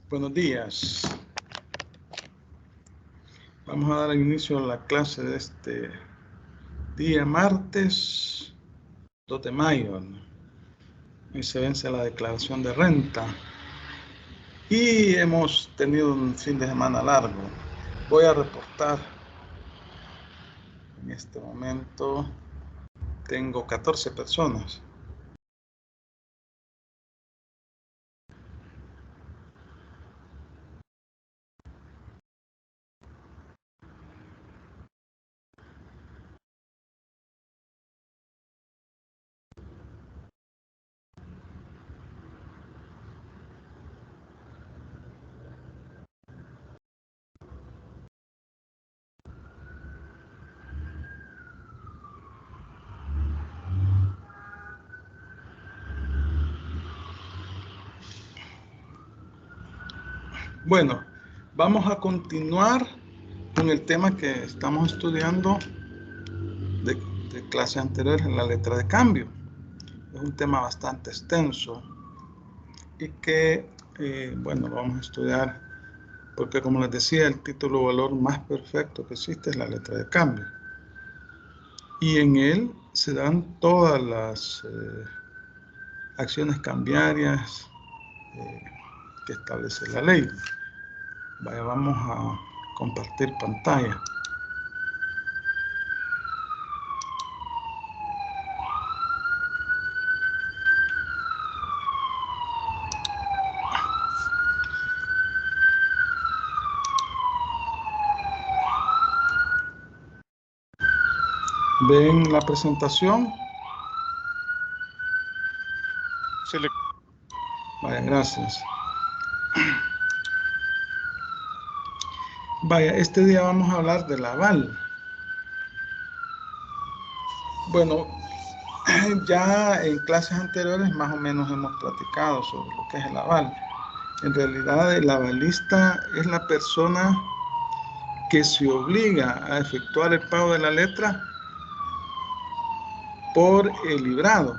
Buenos días. Vamos a dar inicio a la clase de este día martes 2 de mayo. Hoy se vence la declaración de renta y hemos tenido un fin de semana largo. Voy a reportar. En este momento tengo 14 personas. Bueno, vamos a continuar con el tema que estamos estudiando de clases anteriores en la letra de cambio. Es un tema bastante extenso y que, bueno, lo vamos a estudiar porque, como les decía, el título o valor más perfecto que existe es la letra de cambio. Y en él se dan todas las acciones cambiarias que establece la ley. Vaya, vamos a compartir pantalla. ¿Ven la presentación? Sí, Vaya, gracias. Vaya, este día vamos a hablar del aval. Bueno, ya en clases anteriores más o menos hemos platicado sobre lo que es el aval. En realidad, el avalista es la persona que se obliga a efectuar el pago de la letra por el librado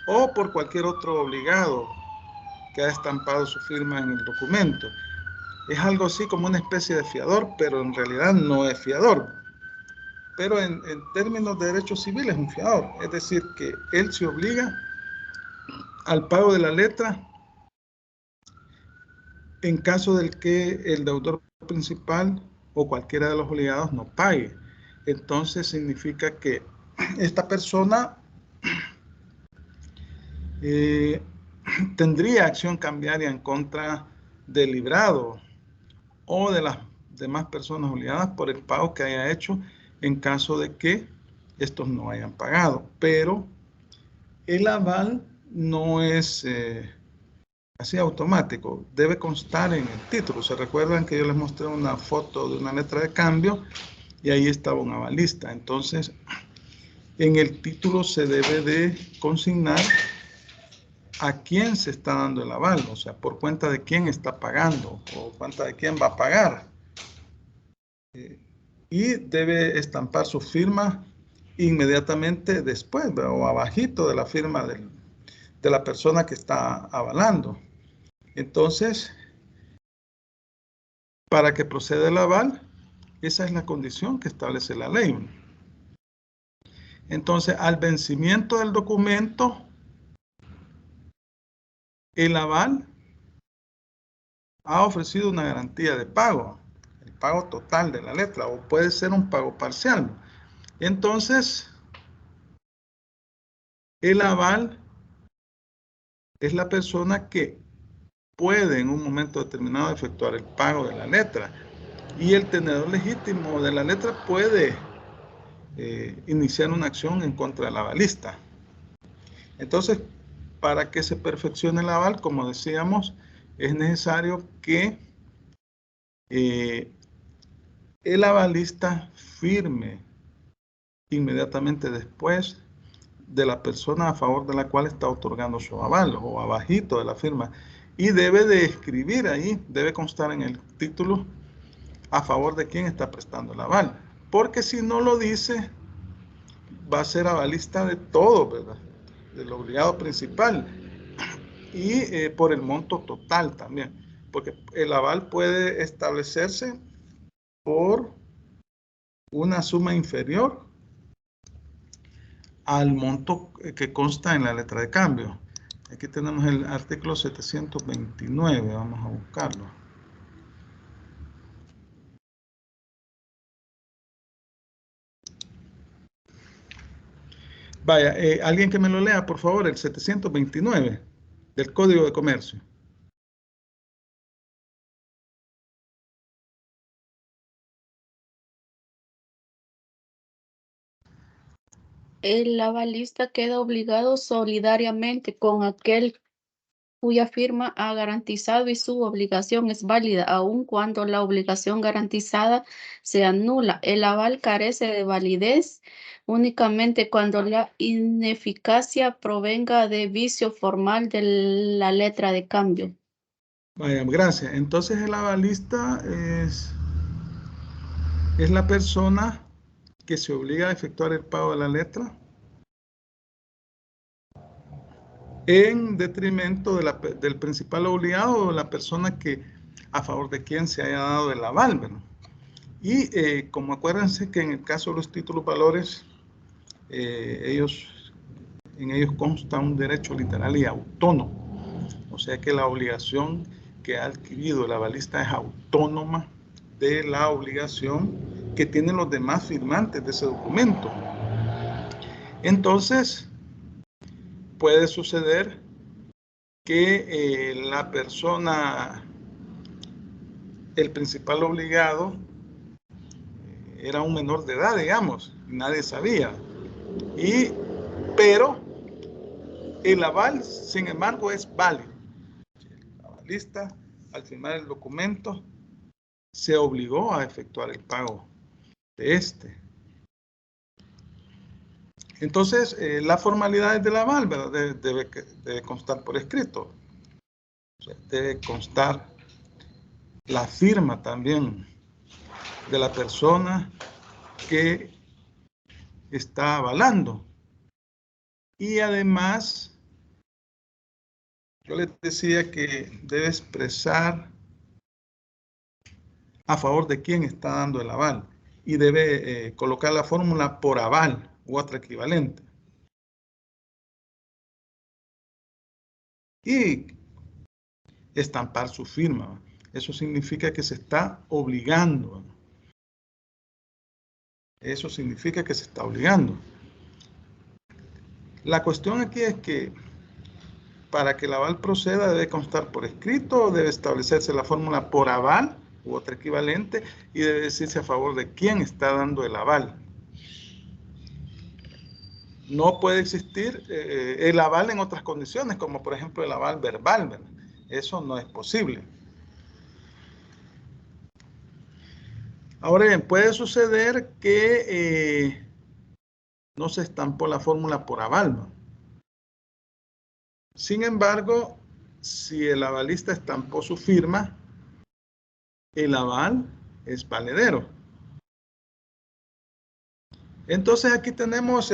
o por cualquier otro obligado que ha estampado su firma en el documento. Es algo así como una especie de fiador, pero en realidad no es fiador. Pero en términos de derecho civil es un fiador, es decir, que él se obliga al pago de la letra en caso del que el deudor principal o cualquiera de los obligados no pague. Entonces significa que esta persona tendría acción cambiaria en contra del librado o de las demás personas obligadas por el pago que haya hecho en caso de que estos no hayan pagado. Pero el aval no es así automático, debe constar en el título. Se recuerdan que yo les mostré una foto de una letra de cambio y ahí estaba un avalista. Entonces, en el título se debe de consignar a quién se está dando el aval, o sea, por cuenta de quién está pagando o cuenta de quién va a pagar. Y debe estampar su firma inmediatamente después, o abajito de la firma de la persona que está avalando. Entonces, para que proceda el aval, esa es la condición que establece la ley. Entonces, al vencimiento del documento, el aval ha ofrecido una garantía de pago, el pago total de la letra, o puede ser un pago parcial. Entonces, el aval es la persona que puede en un momento determinado efectuar el pago de la letra, y el tenedor legítimo de la letra puede iniciar una acción en contra del avalista. Entonces, para que se perfeccione el aval, como decíamos, es necesario que el avalista firme inmediatamente después de la persona a favor de la cual está otorgando su aval, o abajito de la firma, y debe de escribir ahí, debe constar en el título a favor de quién está prestando el aval, porque si no lo dice, va a ser avalista de todo, ¿verdad? Del obligado principal y por el monto total también. porque el aval puede establecerse por una suma inferior al monto que consta en la letra de cambio. Aquí tenemos el artículo 729, vamos a buscarlo. Vaya, alguien que me lo lea, por favor, el 729 del Código de Comercio. El avalista queda obligado solidariamente con aquel cuya firma ha garantizado y su obligación es válida, aun cuando la obligación garantizada sea nula. El aval carece de validez únicamente cuando la ineficacia provenga de vicio formal de la letra de cambio. Vaya, gracias. Entonces el avalista es la persona que se obliga a efectuar el pago de la letra en detrimento del principal obligado o la persona a favor de quien se haya dado el aval, ¿verdad? Y como acuérdense que en el caso de los títulos valores, en ellos consta un derecho literal y autónomo. O sea que la obligación que ha adquirido el avalista es autónoma de la obligación que tienen los demás firmantes de ese documento. Entonces, puede suceder que la persona, el principal obligado, era un menor de edad, digamos, y nadie sabía. Pero el aval, sin embargo, es válido. El avalista, al firmar el documento, se obligó a efectuar el pago de este. Entonces, las formalidades del aval, ¿verdad? Debe constar por escrito. O sea, debe constar la firma también de la persona que está avalando. Y además, yo les decía que debe expresar a favor de quién está dando el aval y debe colocar la fórmula por aval u otra equivalente. Y estampar su firma. Eso significa que se está obligando. Eso significa que se está obligando. La cuestión aquí es que para que el aval proceda debe constar por escrito, debe establecerse la fórmula por aval u otra equivalente y debe decirse a favor de quién está dando el aval. No puede existir el aval en otras condiciones, como por ejemplo el aval verbal, ¿verdad? Eso no es posible. Ahora bien, puede suceder que no se estampó la fórmula por aval, ¿no? Sin embargo, si el avalista estampó su firma, el aval es valedero. Entonces aquí tenemos,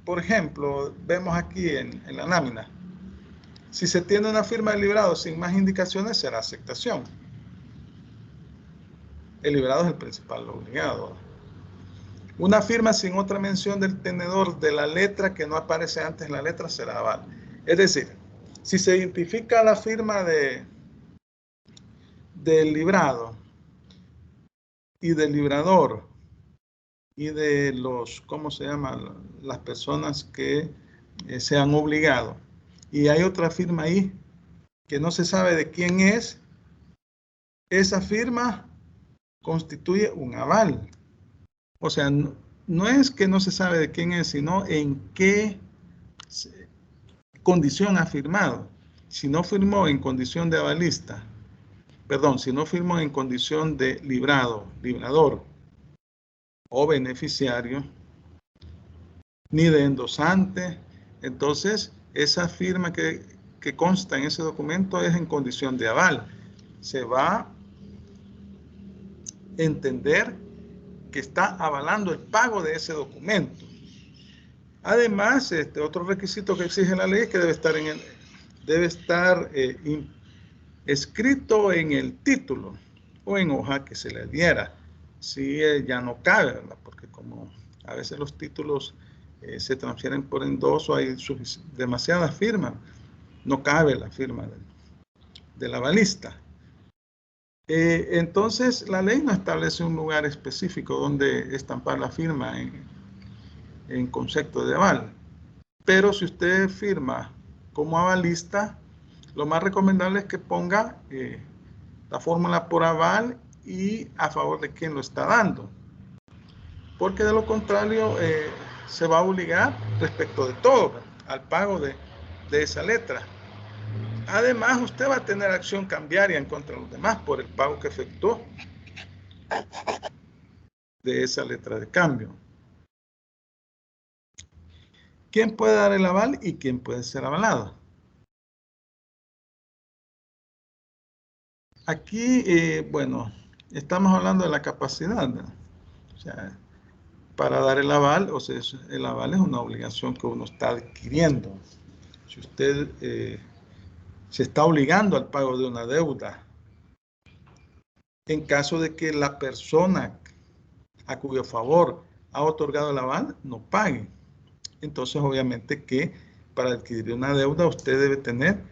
por ejemplo, vemos aquí en la lámina, si se tiene una firma de librado sin más indicaciones, será aceptación. El librado es el principal obligado. Una firma sin otra mención del tenedor de la letra que no aparece antes en la letra será aval. Es decir, si se identifica la firma del librado y del librador y de los, ¿cómo se llaman? Las personas que se han obligado. Y hay otra firma ahí que no se sabe de quién es. Esa firma constituye un aval. O sea, no es que no se sabe de quién es, sino en qué condición ha firmado. Si no firmó en condición de avalista, perdón, si no firmó en condición de librador o beneficiario, ni de endosante, entonces esa firma que consta en ese documento es en condición de aval. Se va a entender que está avalando el pago de ese documento. Además, otro requisito que exige la ley es que debe estar escrito en el título o en hoja que se le diera. Si ya no cabe, ¿verdad? Porque como a veces los títulos se transfieren por endoso, hay demasiadas firmas, no cabe la firma del avalista. Entonces, la ley no establece un lugar específico donde estampar la firma en concepto de aval. Pero si usted firma como avalista, lo más recomendable es que ponga la fórmula por aval y a favor de quién lo está dando. Porque de lo contrario, se va a obligar respecto de todo al pago de esa letra. Además, usted va a tener acción cambiaria en contra de los demás por el pago que efectuó de esa letra de cambio. ¿Quién puede dar el aval y quién puede ser avalado? Aquí, bueno, estamos hablando de la capacidad, ¿no? O sea, para dar el aval, o sea, el aval es una obligación que uno está adquiriendo. Si usted se está obligando al pago de una deuda, en caso de que la persona a cuyo favor ha otorgado el aval no pague. Entonces, obviamente que para adquirir una deuda usted debe tener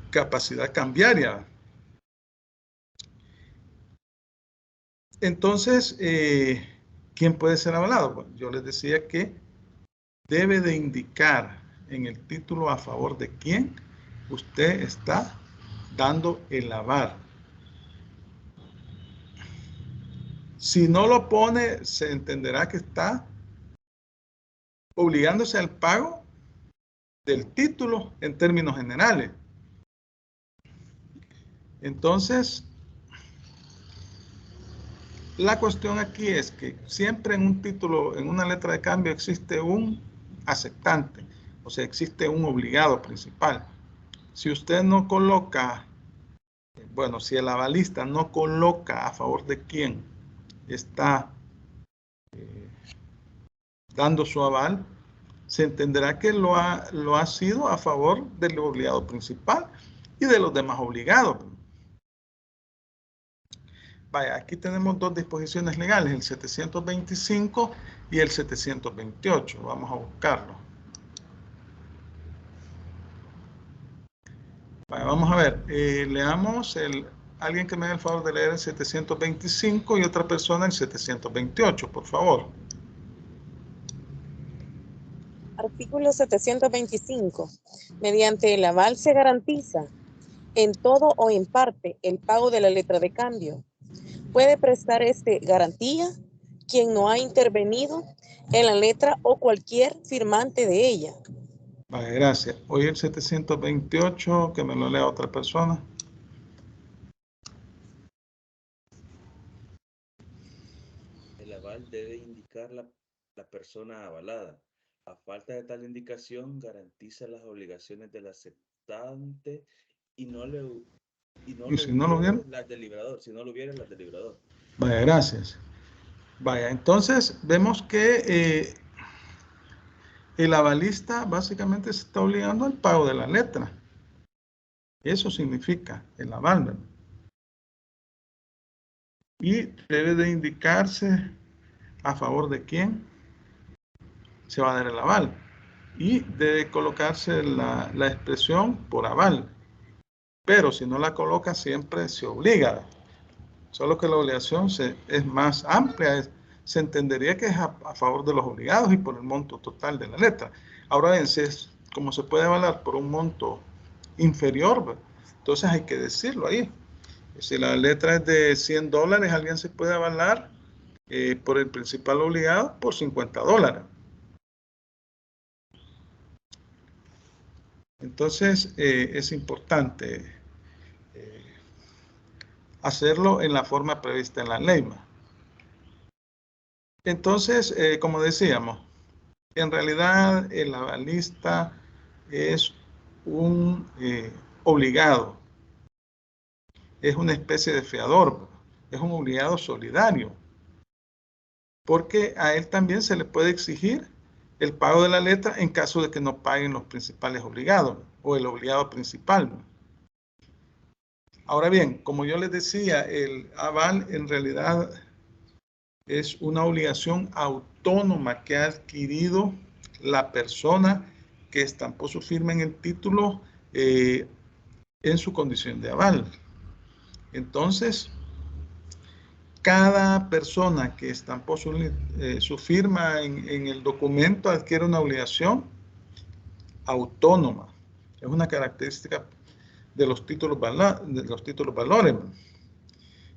capacidad cambiaria. Entonces, ¿quién puede ser avalado? Bueno, yo les decía que debe de indicar en el título a favor de quién usted está dando el aval. Si no lo pone, se entenderá que está obligándose al pago del título en términos generales. Entonces, la cuestión aquí es que siempre en un título, en una letra de cambio, existe un aceptante, o sea, existe un obligado principal. Si usted no coloca, bueno, si el avalista no coloca a favor de quién está dando su aval, se entenderá que lo ha sido a favor del obligado principal y de los demás obligados. Vaya, aquí tenemos dos disposiciones legales, el 725 y el 728. Vamos a buscarlo. Vaya, vamos a ver, leamos alguien que me haga el favor de leer el 725 y otra persona el 728, por favor. Artículo 725. Mediante el aval se garantiza en todo o en parte el pago de la letra de cambio. Puede prestar garantía quien no ha intervenido en la letra o cualquier firmante de ella. Vale, gracias. Hoy el 728, que me lo lea otra persona. El aval debe indicar la persona avalada. A falta de tal indicación, garantiza las obligaciones del aceptante y no le Si no lo hubiera, las del librador, si no lo hubiera las del librador. vaya, gracias. Vaya, entonces vemos que el avalista básicamente se está obligando al pago de la letra. Eso significa el aval, ¿verdad? Y debe de indicarse a favor de quién se va a dar el aval. Y debe colocarse la expresión por aval. Pero si no la coloca, siempre se obliga. Solo que la obligación es más amplia, se entendería que es a favor de los obligados y por el monto total de la letra. Ahora bien, como se puede avalar por un monto inferior, entonces hay que decirlo ahí. Si la letra es de $100, alguien se puede avalar por el principal obligado por $50. Entonces es importante hacerlo en la forma prevista en la ley. Entonces, como decíamos, en realidad el avalista es un obligado, es una especie de fiador, es un obligado solidario, porque a él también se le puede exigir el pago de la letra en caso de que no paguen los principales obligados o el obligado principal. Ahora bien, como yo les decía, el aval en realidad es una obligación autónoma que ha adquirido la persona que estampó su firma en el título en su condición de aval. Entonces, cada persona que estampó su firma en el documento adquiere una obligación autónoma. Es una característica de los títulos valores.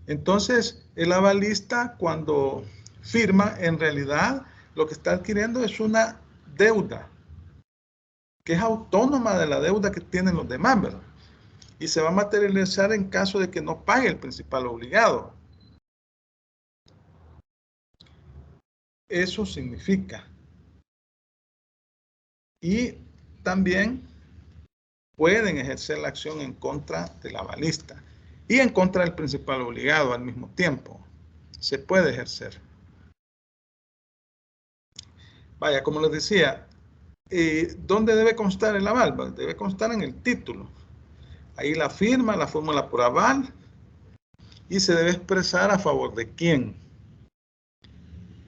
Entonces, el avalista cuando firma, en realidad lo que está adquiriendo es una deuda que es autónoma de la deuda que tienen los demás, ¿verdad? Y se va a materializar en caso de que no pague el principal obligado. Eso significa. Y también pueden ejercer la acción en contra del avalista y en contra del principal obligado al mismo tiempo. Se puede ejercer. Vaya, como les decía, ¿dónde debe constar el aval? Debe constar en el título. Ahí la firma, la fórmula por aval, y se debe expresar a favor de quién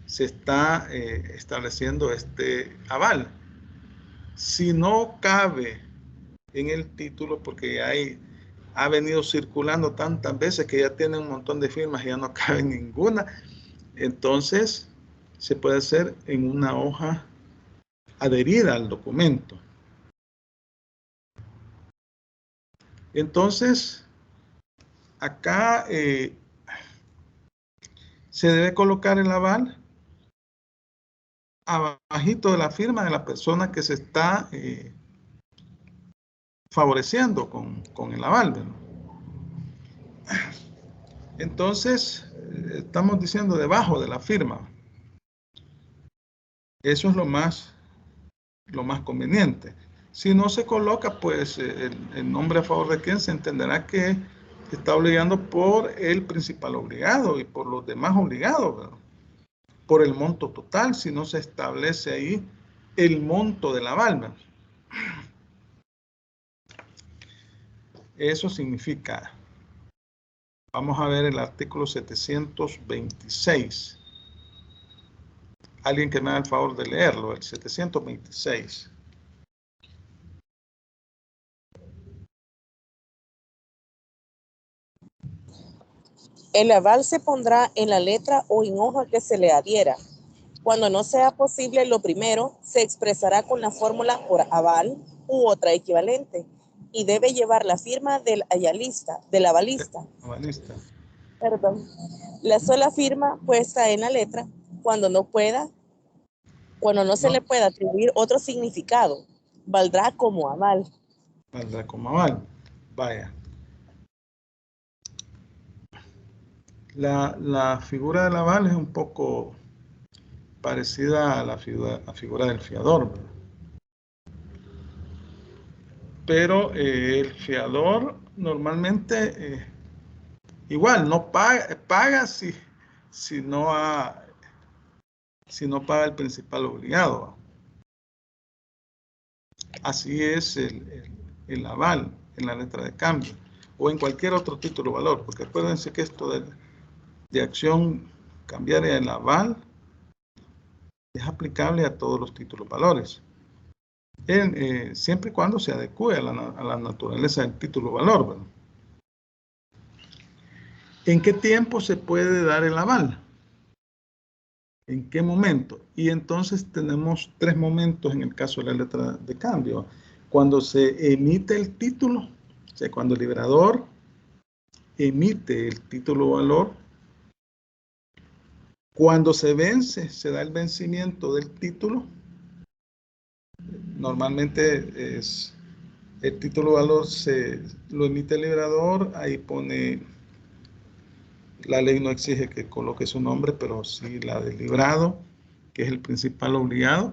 se está estableciendo este aval. Si no cabe en el título, porque ha venido circulando tantas veces que ya tiene un montón de firmas y ya no cabe ninguna, entonces se puede hacer en una hoja adherida al documento. Entonces, acá se debe colocar el aval abajito de la firma de la persona que se está favoreciendo con el aval, ¿verdad? Entonces, estamos diciendo debajo de la firma. Eso es lo más conveniente. Si no se coloca, pues el nombre a favor de quien se entenderá que está obligando por el principal obligado y por los demás obligados, ¿verdad? Por el monto total, si no se establece ahí el monto del aval, ¿verdad? Eso significa, vamos a ver el artículo 726. Alguien que me haga el favor de leerlo, el 726. El aval se pondrá en la letra o en hoja que se le adhiera. Cuando no sea posible lo primero, se expresará con la fórmula por aval u otra equivalente y debe llevar la firma del avalista. Perdón. La sola firma puesta en la letra cuando no se le pueda atribuir otro significado, valdrá como aval. Valdrá como aval. Vaya. La figura del aval es un poco parecida a la figura del fiador, ¿verdad? Pero el fiador normalmente igual no paga si no paga el principal obligado. Así es el aval en la letra de cambio o en cualquier otro título valor, porque acuérdense que esto de acción cambiaria del aval es aplicable a todos los títulos valores, siempre y cuando se adecue a la naturaleza del título valor, ¿verdad? ¿En qué tiempo se puede dar el aval? ¿En qué momento? Y entonces tenemos 3 momentos en el caso de la letra de cambio. Cuando se emite el título, o sea, cuando el liberador emite el título valor, cuando se vence, se da el vencimiento del título. Normalmente el título valor lo emite el liberador, ahí pone, la ley no exige que coloque su nombre, pero sí la del librado, que es el principal obligado,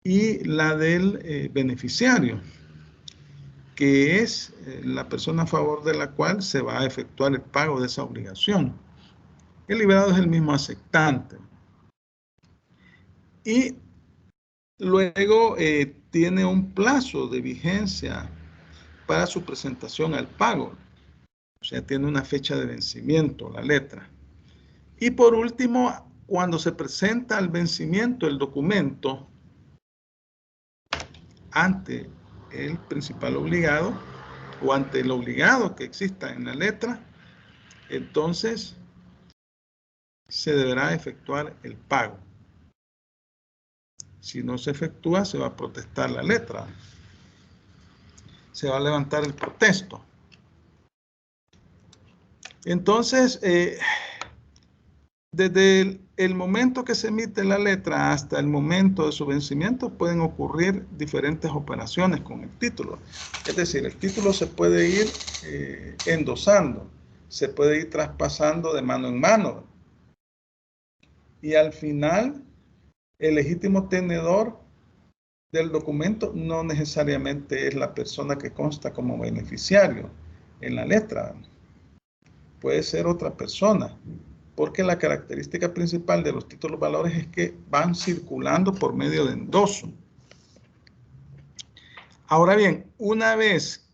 y la del beneficiario, que es la persona a favor de la cual se va a efectuar el pago de esa obligación. El liberado es el mismo aceptante. Y luego tiene un plazo de vigencia para su presentación al pago. O sea, tiene una fecha de vencimiento la letra. Y por último, cuando se presenta al vencimiento el documento ante el principal obligado o ante el obligado que exista en la letra, entonces se deberá efectuar el pago. Si no se efectúa, se va a protestar la letra. Se va a levantar el protesto. Entonces, desde el momento que se emite la letra hasta el momento de su vencimiento pueden ocurrir diferentes operaciones con el título. Es decir, el título se puede ir endosando, se puede ir traspasando de mano en mano. Y al final, el legítimo tenedor del documento no necesariamente es la persona que consta como beneficiario en la letra. Puede ser otra persona, porque la característica principal de los títulos valores es que van circulando por medio de endoso. Ahora bien, una vez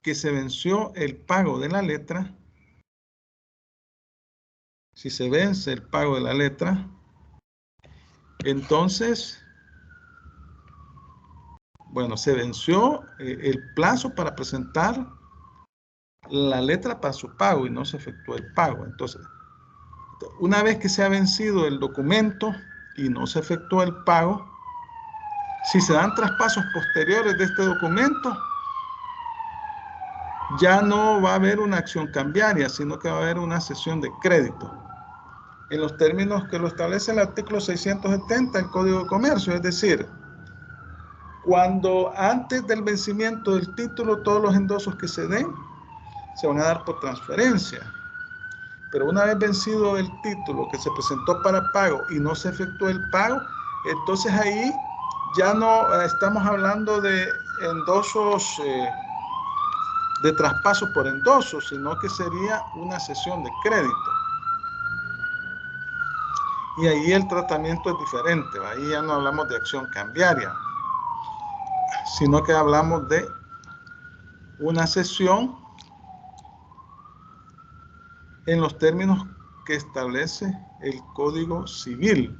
que se venció el pago de la letra, si se vence el pago de la letra, entonces, bueno, se venció el plazo para presentar la letra para su pago y no se efectuó el pago. Entonces, una vez que se ha vencido el documento y no se efectuó el pago, si se dan traspasos posteriores de este documento, ya no va a haber una acción cambiaria, sino que va a haber una cesión de crédito. En los términos que lo establece el artículo 670 del Código de Comercio, es decir, cuando antes del vencimiento del título todos los endosos que se den se van a dar por transferencia. Pero una vez vencido el título que se presentó para pago y no se efectuó el pago, entonces ahí ya no estamos hablando de endosos, de traspaso por endosos, sino que sería una cesión de crédito. Y ahí el tratamiento es diferente, ahí ya no hablamos de acción cambiaria, sino que hablamos de una cesión en los términos que establece el Código Civil.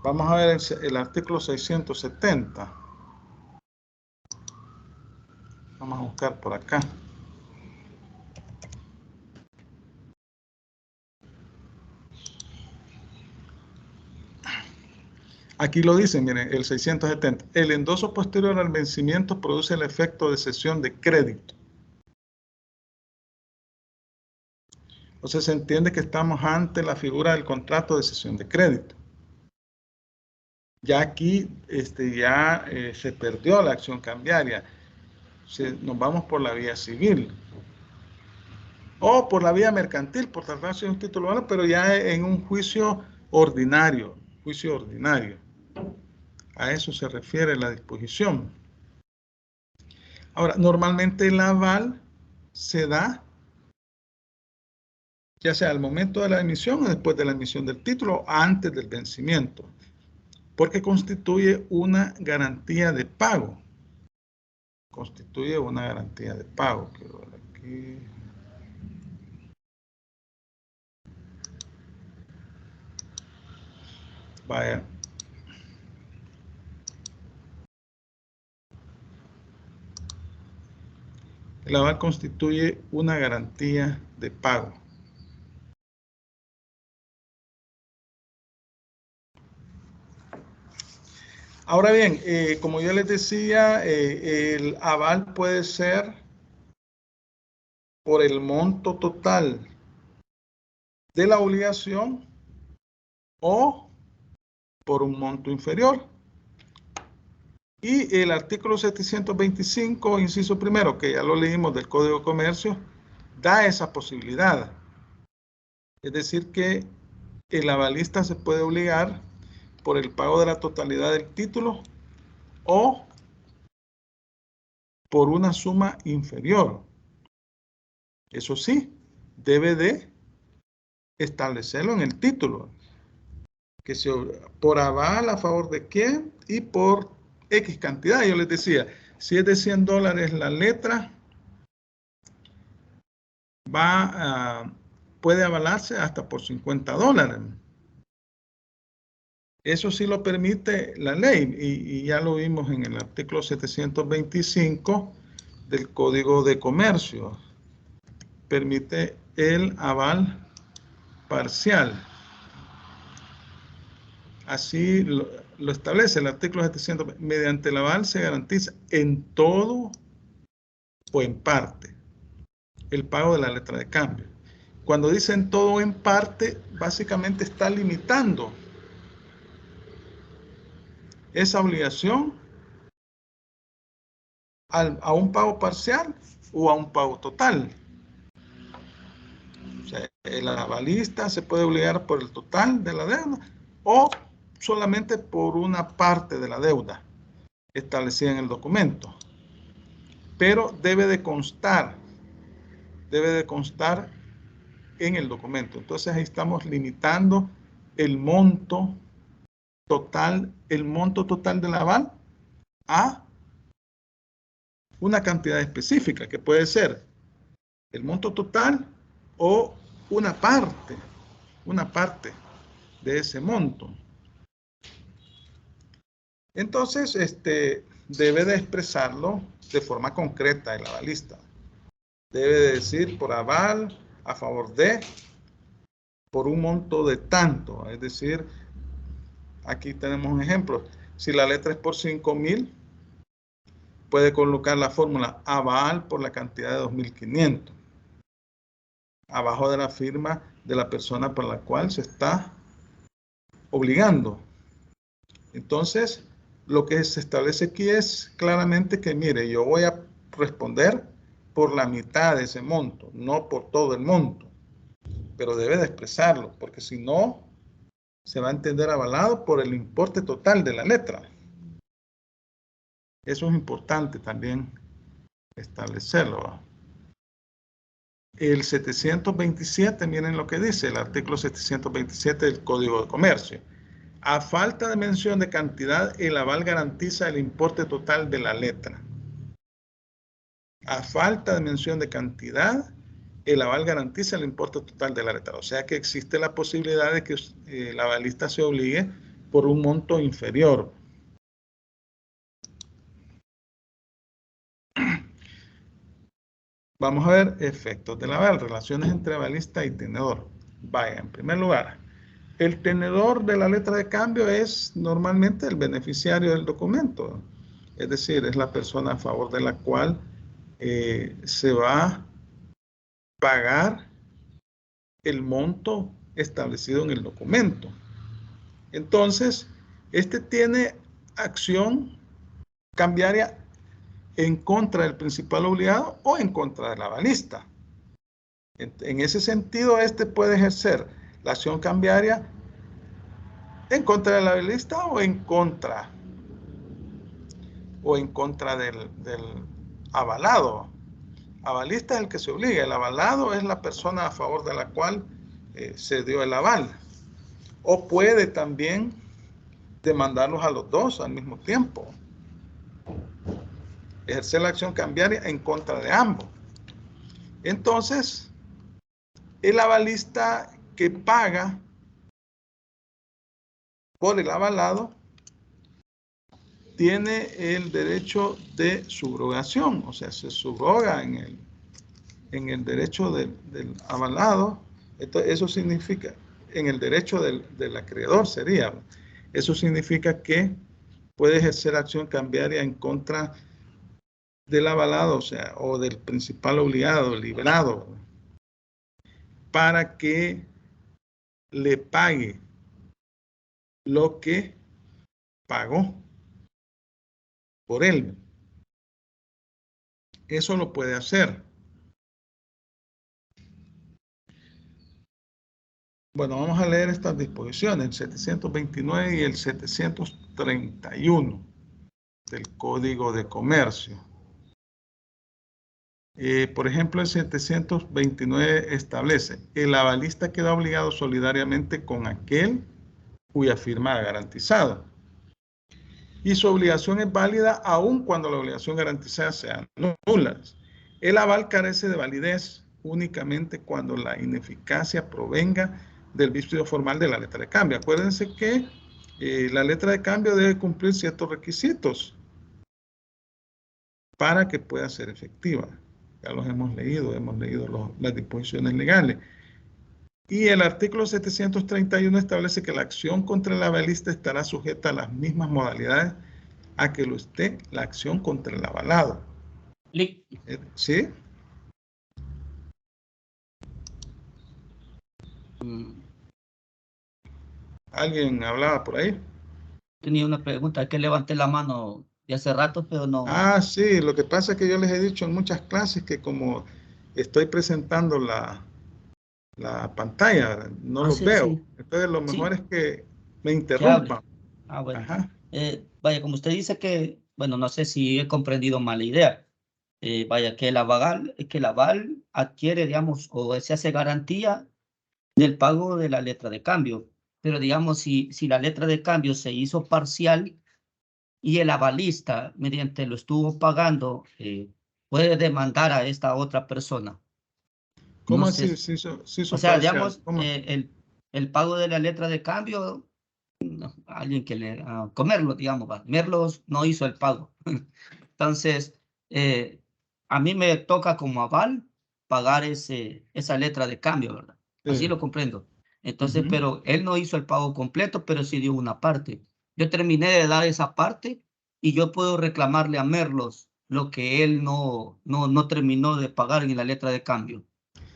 Vamos a ver el artículo 670. Vamos a buscar por acá. Aquí lo dicen, miren, el 670. El endoso posterior al vencimiento produce el efecto de cesión de crédito. Entonces se entiende que estamos ante la figura del contrato de cesión de crédito. Ya aquí se perdió la acción cambiaria. Nos vamos por la vía civil. O por la vía mercantil, por tratarse de un título valor, pero ya en un juicio ordinario. Juicio ordinario. A eso se refiere la disposición. Ahora, normalmente el aval se da ya sea al momento de la emisión o después de la emisión del título, antes del vencimiento, porque constituye una garantía de pago. Constituye una garantía de pago. Quiero ver aquí. Vaya. El aval constituye una garantía de pago. Ahora bien, como yo les decía, el aval puede ser por el monto total de la obligación o por un monto inferior. Y el artículo 725, inciso primero, que ya lo leímos del Código de Comercio, da esa posibilidad. Es decir, que el avalista se puede obligar por el pago de la totalidad del título o por una suma inferior. Eso sí, debe de establecerlo en el título. Que se, por aval a favor de quién y por X cantidad. Yo les decía, si es de $100 la letra, puede avalarse hasta por $50. Eso sí lo permite la ley y ya lo vimos en el artículo 725 del Código de Comercio. Permite el aval parcial. Así lo establece el artículo 700. Mediante el aval se garantiza en todo o en parte el pago de la letra de cambio. Cuando dice en todo o en parte, básicamente está limitando esa obligación a un pago parcial o a un pago total. O sea, el avalista se puede obligar por el total de la deuda o solamente por una parte de la deuda establecida en el documento. Pero debe de constar en el documento. Entonces ahí estamos limitando el monto total del aval a una cantidad específica, que puede ser el monto total o una parte de ese monto. Entonces, debe de expresarlo de forma concreta el avalista. Debe de decir por aval, a favor de, por un monto de tanto. Es decir, aquí tenemos un ejemplo. Si la letra es por 5,000, puede colocar la fórmula aval por la cantidad de 2,500. Abajo de la firma de la persona por la cual se está obligando. Entonces, lo que se establece aquí es claramente que, mire, yo voy a responder por la mitad de ese monto, no por todo el monto. Pero debe de expresarlo, porque si no, se va a entender avalado por el importe total de la letra. Eso es importante también establecerlo. El 727, miren lo que dice el artículo 727 del Código de Comercio. A falta de mención de cantidad, el aval garantiza el importe total de la letra. A falta de mención de cantidad, el aval garantiza el importe total de la letra. O sea que existe la posibilidad de que el avalista se obligue por un monto inferior. Vamos a ver efectos del aval, relaciones entre avalista y tenedor. Vaya, en primer lugar, el tenedor de la letra de cambio es normalmente el beneficiario del documento. Es decir, es la persona a favor de la cual se va a pagar el monto establecido en el documento. Entonces, tiene acción cambiaria en contra del principal obligado o en contra del avalista. En ese sentido, puede ejercer la acción cambiaria en contra del avalista o en contra del avalado. Avalista es el que se obliga, el avalado es la persona a favor de la cual se dio el aval. O puede también demandarlos a los dos al mismo tiempo. Ejercer la acción cambiaria en contra de ambos. Entonces, el avalista que paga por el avalado tiene el derecho de subrogación, o sea, se subroga en el derecho del avalado. Eso significa, en el derecho del acreedor sería. Eso significa que puede ejercer acción cambiaria en contra del avalado, o sea, o del principal obligado, librado, para que le pague lo que pagó por él. Eso lo puede hacer. Bueno, vamos a leer estas disposiciones, el 729 y el 731 del Código de Comercio. Por ejemplo, el 729 establece: el avalista queda obligado solidariamente con aquel cuya firma ha garantizado. Y su obligación es válida aun cuando la obligación garantizada sea nula. El aval carece de validez únicamente cuando la ineficacia provenga del vicio formal de la letra de cambio. Acuérdense que la letra de cambio debe cumplir ciertos requisitos para que pueda ser efectiva. Ya los hemos leído las disposiciones legales. Y el artículo 731 establece que la acción contra el avalista estará sujeta a las mismas modalidades a que lo esté la acción contra el avalado. ¿Sí? ¿Alguien hablaba por ahí? Tenía una pregunta, que levanté la mano de hace rato, pero no. Ah, sí, lo que pasa es que yo les he dicho en muchas clases que como estoy presentando la pantalla, no los sí, veo. sí. Entonces lo mejor es que me Que interrumpan. hable. Bueno. Ajá. Vaya, como usted dice que, bueno, no sé si he comprendido mal la idea. Vaya, que el aval adquiere, digamos, o se hace garantía del pago de la letra de cambio. Pero digamos, si la letra de cambio se hizo parcial y el avalista, mediante lo estuvo pagando, puede demandar a esta otra persona. ¿Cómo No así? sé. Se hizo O sea, parcial. digamos, el pago de la letra de cambio, alguien que le comerlo, digamos, Merlos no hizo el pago. Entonces, a mí me toca como aval pagar esa letra de cambio, ¿verdad? Sí. Así lo comprendo. Entonces, pero él no hizo el pago completo, pero sí dio una parte. Yo terminé de dar esa parte y yo puedo reclamarle a Merlos lo que él no terminó de pagar en la letra de cambio.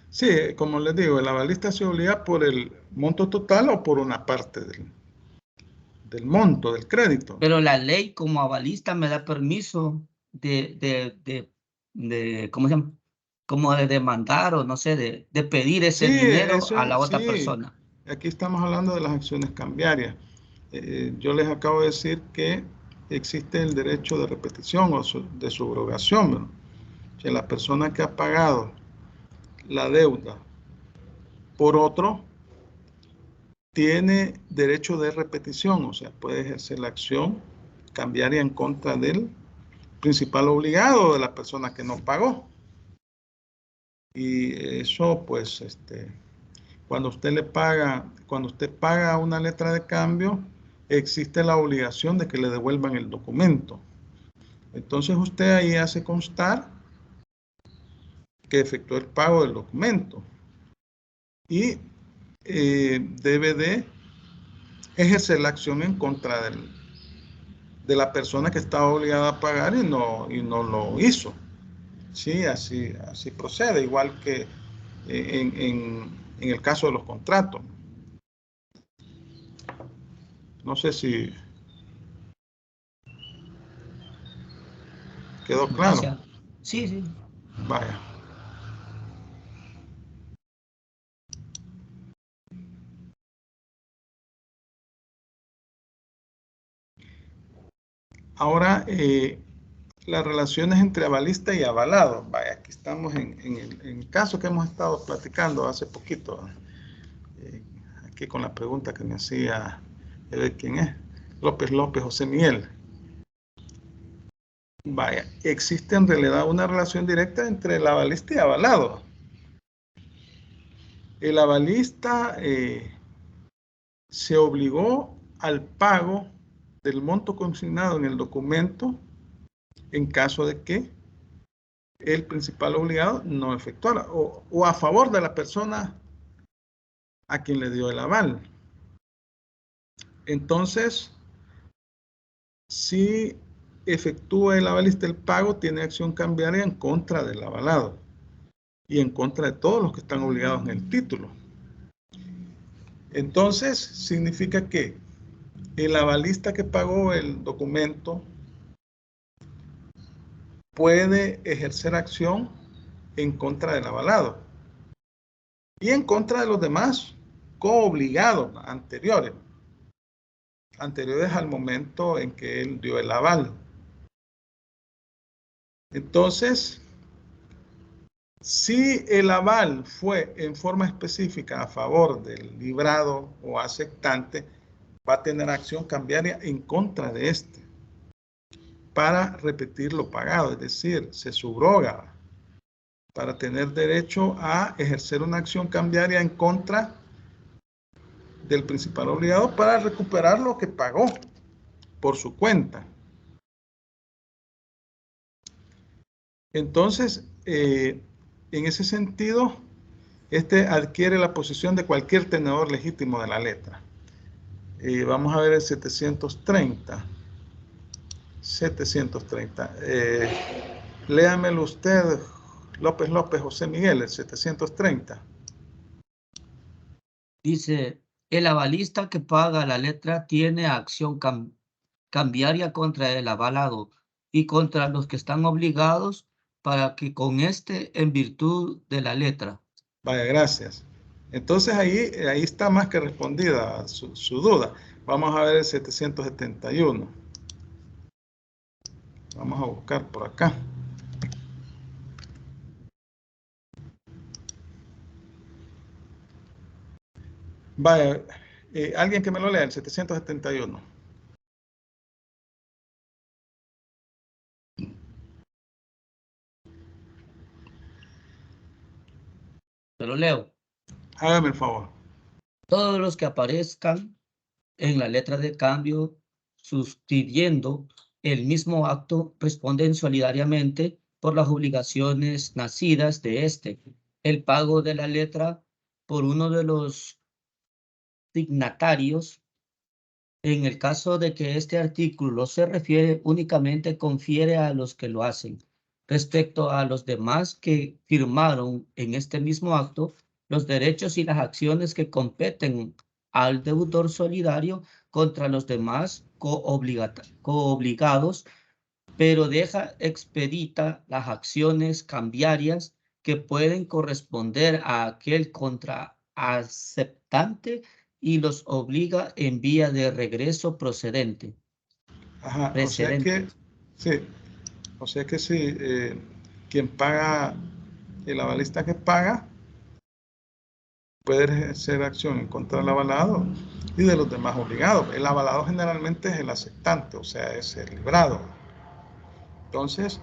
Sí, como les digo, el avalista se obliga por el monto total o por una parte del monto, del crédito. Pero la ley como avalista me da permiso de ¿cómo se llama? Como de demandar o no sé, de pedir ese dinero a la otra persona. Aquí estamos hablando de las acciones cambiarias. Yo les acabo de decir que existe el derecho de repetición o de subrogación, ¿no? Que la persona que ha pagado la deuda por otro tiene derecho de repetición, o sea, puede ejercer la acción cambiaria en contra del principal obligado o de la persona que no pagó. Y eso, pues, cuando usted paga una letra de cambio, existe la obligación de que le devuelvan el documento. Entonces usted ahí hace constar que efectuó el pago del documento y debe de ejercer la acción en contra de la persona que estaba obligada a pagar y no lo hizo. Sí, así procede, igual que en el caso de los contratos. No sé si quedó claro. Gracias. Sí, sí. Vaya. Ahora, las relaciones entre avalista y avalado. Vaya, aquí estamos en el caso que hemos estado platicando hace poquito. Aquí con la pregunta que me hacía, ¿quién es? López José Miguel. Vaya, existe en realidad una relación directa entre el avalista y avalado. El avalista se obligó al pago del monto consignado en el documento en caso de que el principal obligado no efectuara o a favor de la persona a quien le dio el aval. Entonces, si efectúa el avalista el pago, tiene acción cambiaria en contra del avalado y en contra de todos los que están obligados en el título. Entonces, significa que el avalista que pagó el documento puede ejercer acción en contra del avalado y en contra de los demás coobligados anteriores al momento en que él dio el aval. Entonces, si el aval fue en forma específica a favor del librado o aceptante, va a tener acción cambiaria en contra de este para repetir lo pagado, es decir, se subroga. para tener derecho a ejercer una acción cambiaria en contra del principal obligado para recuperar lo que pagó por su cuenta. Entonces, en ese sentido, este adquiere la posición de cualquier tenedor legítimo de la letra. Vamos a ver el 730. 730. Léamelo usted, López José Miguel, el 730. Dice, el avalista que paga la letra tiene acción cambiaria contra el avalado y contra los que están obligados para que con en virtud de la letra. Vaya, gracias. Entonces ahí está más que respondida su duda. Vamos a ver el 771. Vamos a buscar por acá. Vaya, alguien que me lo lea, el 771. Te lo leo. Hágame el favor. Todos los que aparezcan en la letra de cambio suscribiendo el mismo acto responden solidariamente por las obligaciones nacidas de el pago de la letra por uno de los signatarios. En el caso de que este artículo se refiere únicamente, confiere a los que lo hacen. Respecto a los demás que firmaron en este mismo acto, los derechos y las acciones que competen al deudor solidario contra los demás coobligados, pero deja expedita las acciones cambiarias que pueden corresponder a aquel contraaceptante y los obliga en vía de regreso procedente. Ajá, o sea que sí, quien paga, el avalista que paga, puede ejercer acción en contra del avalado y de los demás obligados. El avalado generalmente es el aceptante, o sea, es el librado. Entonces,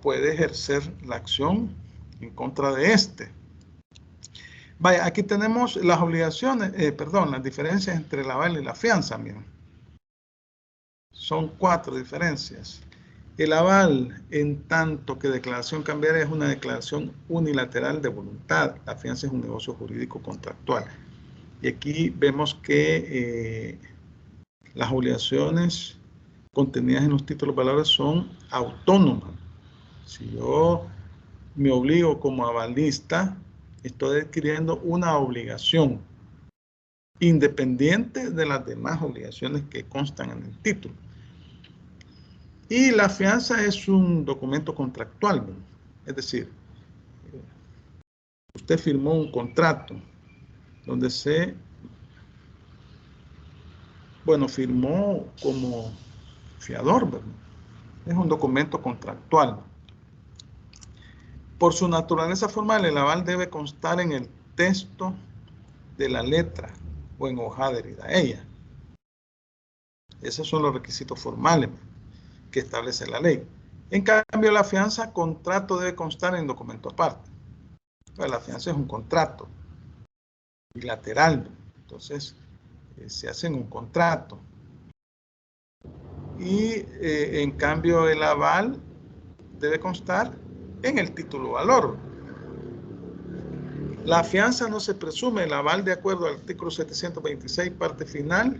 puede ejercer la acción en contra de este. Vaya, aquí tenemos las obligaciones, las diferencias entre el aval y la fianza, miren. Son 4 diferencias. El aval, en tanto que declaración cambiaria, es una declaración unilateral de voluntad. La fianza es un negocio jurídico contractual. Y aquí vemos que las obligaciones contenidas en los títulos valores son autónomas. Si yo me obligo como avalista, estoy adquiriendo una obligación independiente de las demás obligaciones que constan en el título. Y la fianza es un documento contractual, ¿no? Es decir, usted firmó un contrato donde firmó como fiador, ¿verdad? Es un documento contractual. Por su naturaleza formal, el aval debe constar en el texto de la letra o en hoja adherida a ella. Esos son los requisitos formales que establece la ley. En cambio, la fianza, contrato debe constar en documento aparte. Pues la fianza es un contrato bilateral, entonces se hace en un contrato. Y en cambio, el aval debe constar en el título valor. La fianza no se presume, el aval, de acuerdo al artículo 726, parte final,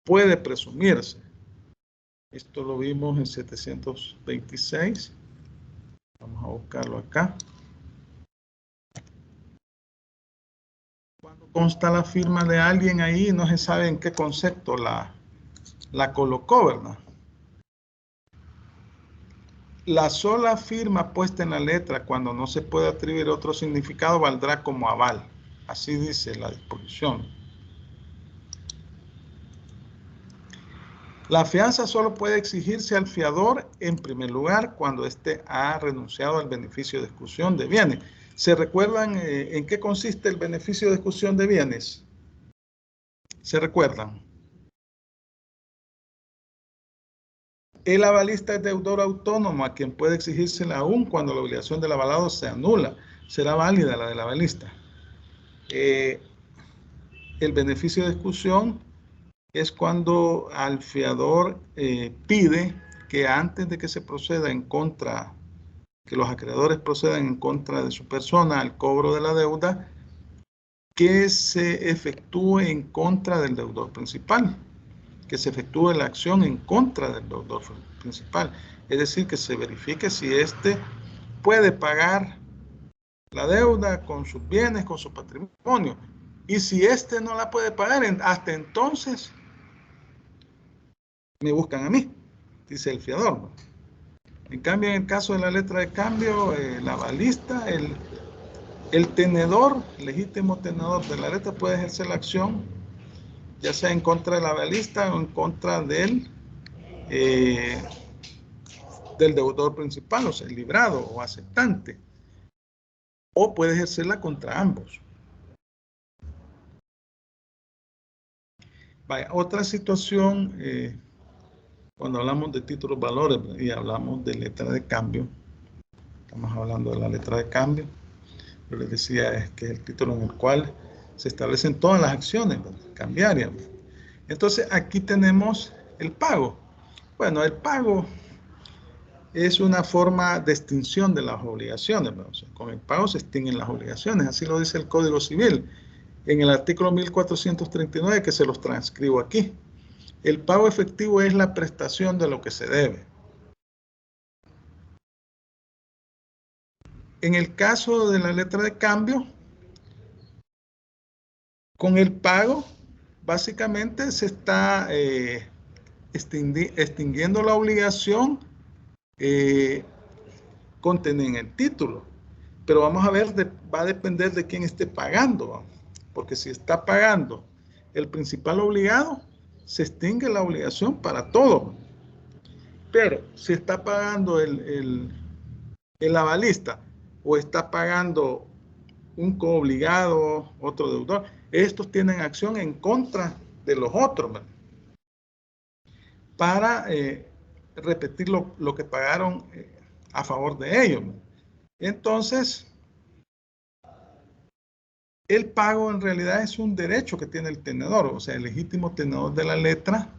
puede presumirse. Esto lo vimos en 726. Vamos a buscarlo acá. Cuando consta la firma de alguien ahí, no se sabe en qué concepto la colocó, ¿verdad? La sola firma puesta en la letra, cuando no se puede atribuir otro significado, valdrá como aval. Así dice la disposición. La fianza solo puede exigirse al fiador, en primer lugar, cuando éste ha renunciado al beneficio de exclusión de bienes. ¿Se recuerdan en qué consiste el beneficio de exclusión de bienes? ¿Se recuerdan? El avalista es deudor autónomo a quien puede exigírsela aún cuando la obligación del avalado sea nula. Será válida la del avalista. El beneficio de exclusión es cuando al fiador pide que antes de que se proceda en contra, que los acreedores procedan en contra de su persona al cobro de la deuda, que se efectúe en contra del deudor principal, que se efectúe la acción en contra del deudor principal. Es decir, que se verifique si éste puede pagar la deuda con sus bienes, con su patrimonio. Y si éste no la puede pagar, hasta entonces me buscan a mí, dice el fiador, ¿no? En cambio, en el caso de la letra de cambio, el avalista, el tenedor, legítimo tenedor de la letra puede ejercer la acción, ya sea en contra del avalista o en contra del deudor principal, o sea, el librado o aceptante, o puede ejercerla contra ambos. Vaya, otra situación, cuando hablamos de títulos valores y hablamos de letra de cambio, estamos hablando de la letra de cambio. Yo les decía que es el título en el cual se establecen todas las acciones cambiarias. Entonces aquí tenemos el pago. Bueno, el pago es una forma de extinción de las obligaciones. O sea, con el pago se extinguen las obligaciones, así lo dice el Código Civil en el artículo 1439, que se los transcribo aquí. El pago efectivo es la prestación de lo que se debe. En el caso de la letra de cambio, con el pago, básicamente se está extinguiendo la obligación contenida en el título. Pero vamos a ver, va a depender de quién esté pagando. Porque si está pagando el principal obligado, se extingue la obligación para todo. Pero si está pagando el avalista o está pagando un coobligado, otro deudor, estos tienen acción en contra de los otros, ¿verdad? Para repetir lo que pagaron a favor de ellos, ¿verdad? Entonces, el pago en realidad es un derecho que tiene el tenedor, o sea, el legítimo tenedor de la letra,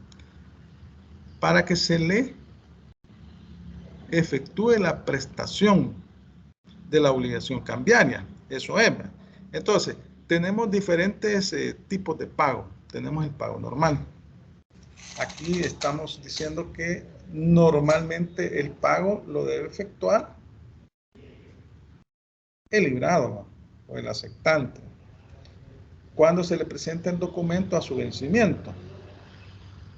para que se le efectúe la prestación de la obligación cambiaria. Eso es, ¿verdad? Entonces, tenemos diferentes tipos de pago. Tenemos el pago normal. Aquí estamos diciendo que normalmente el pago lo debe efectuar el librado, ¿no? O el aceptante, cuando se le presenta el documento a su vencimiento.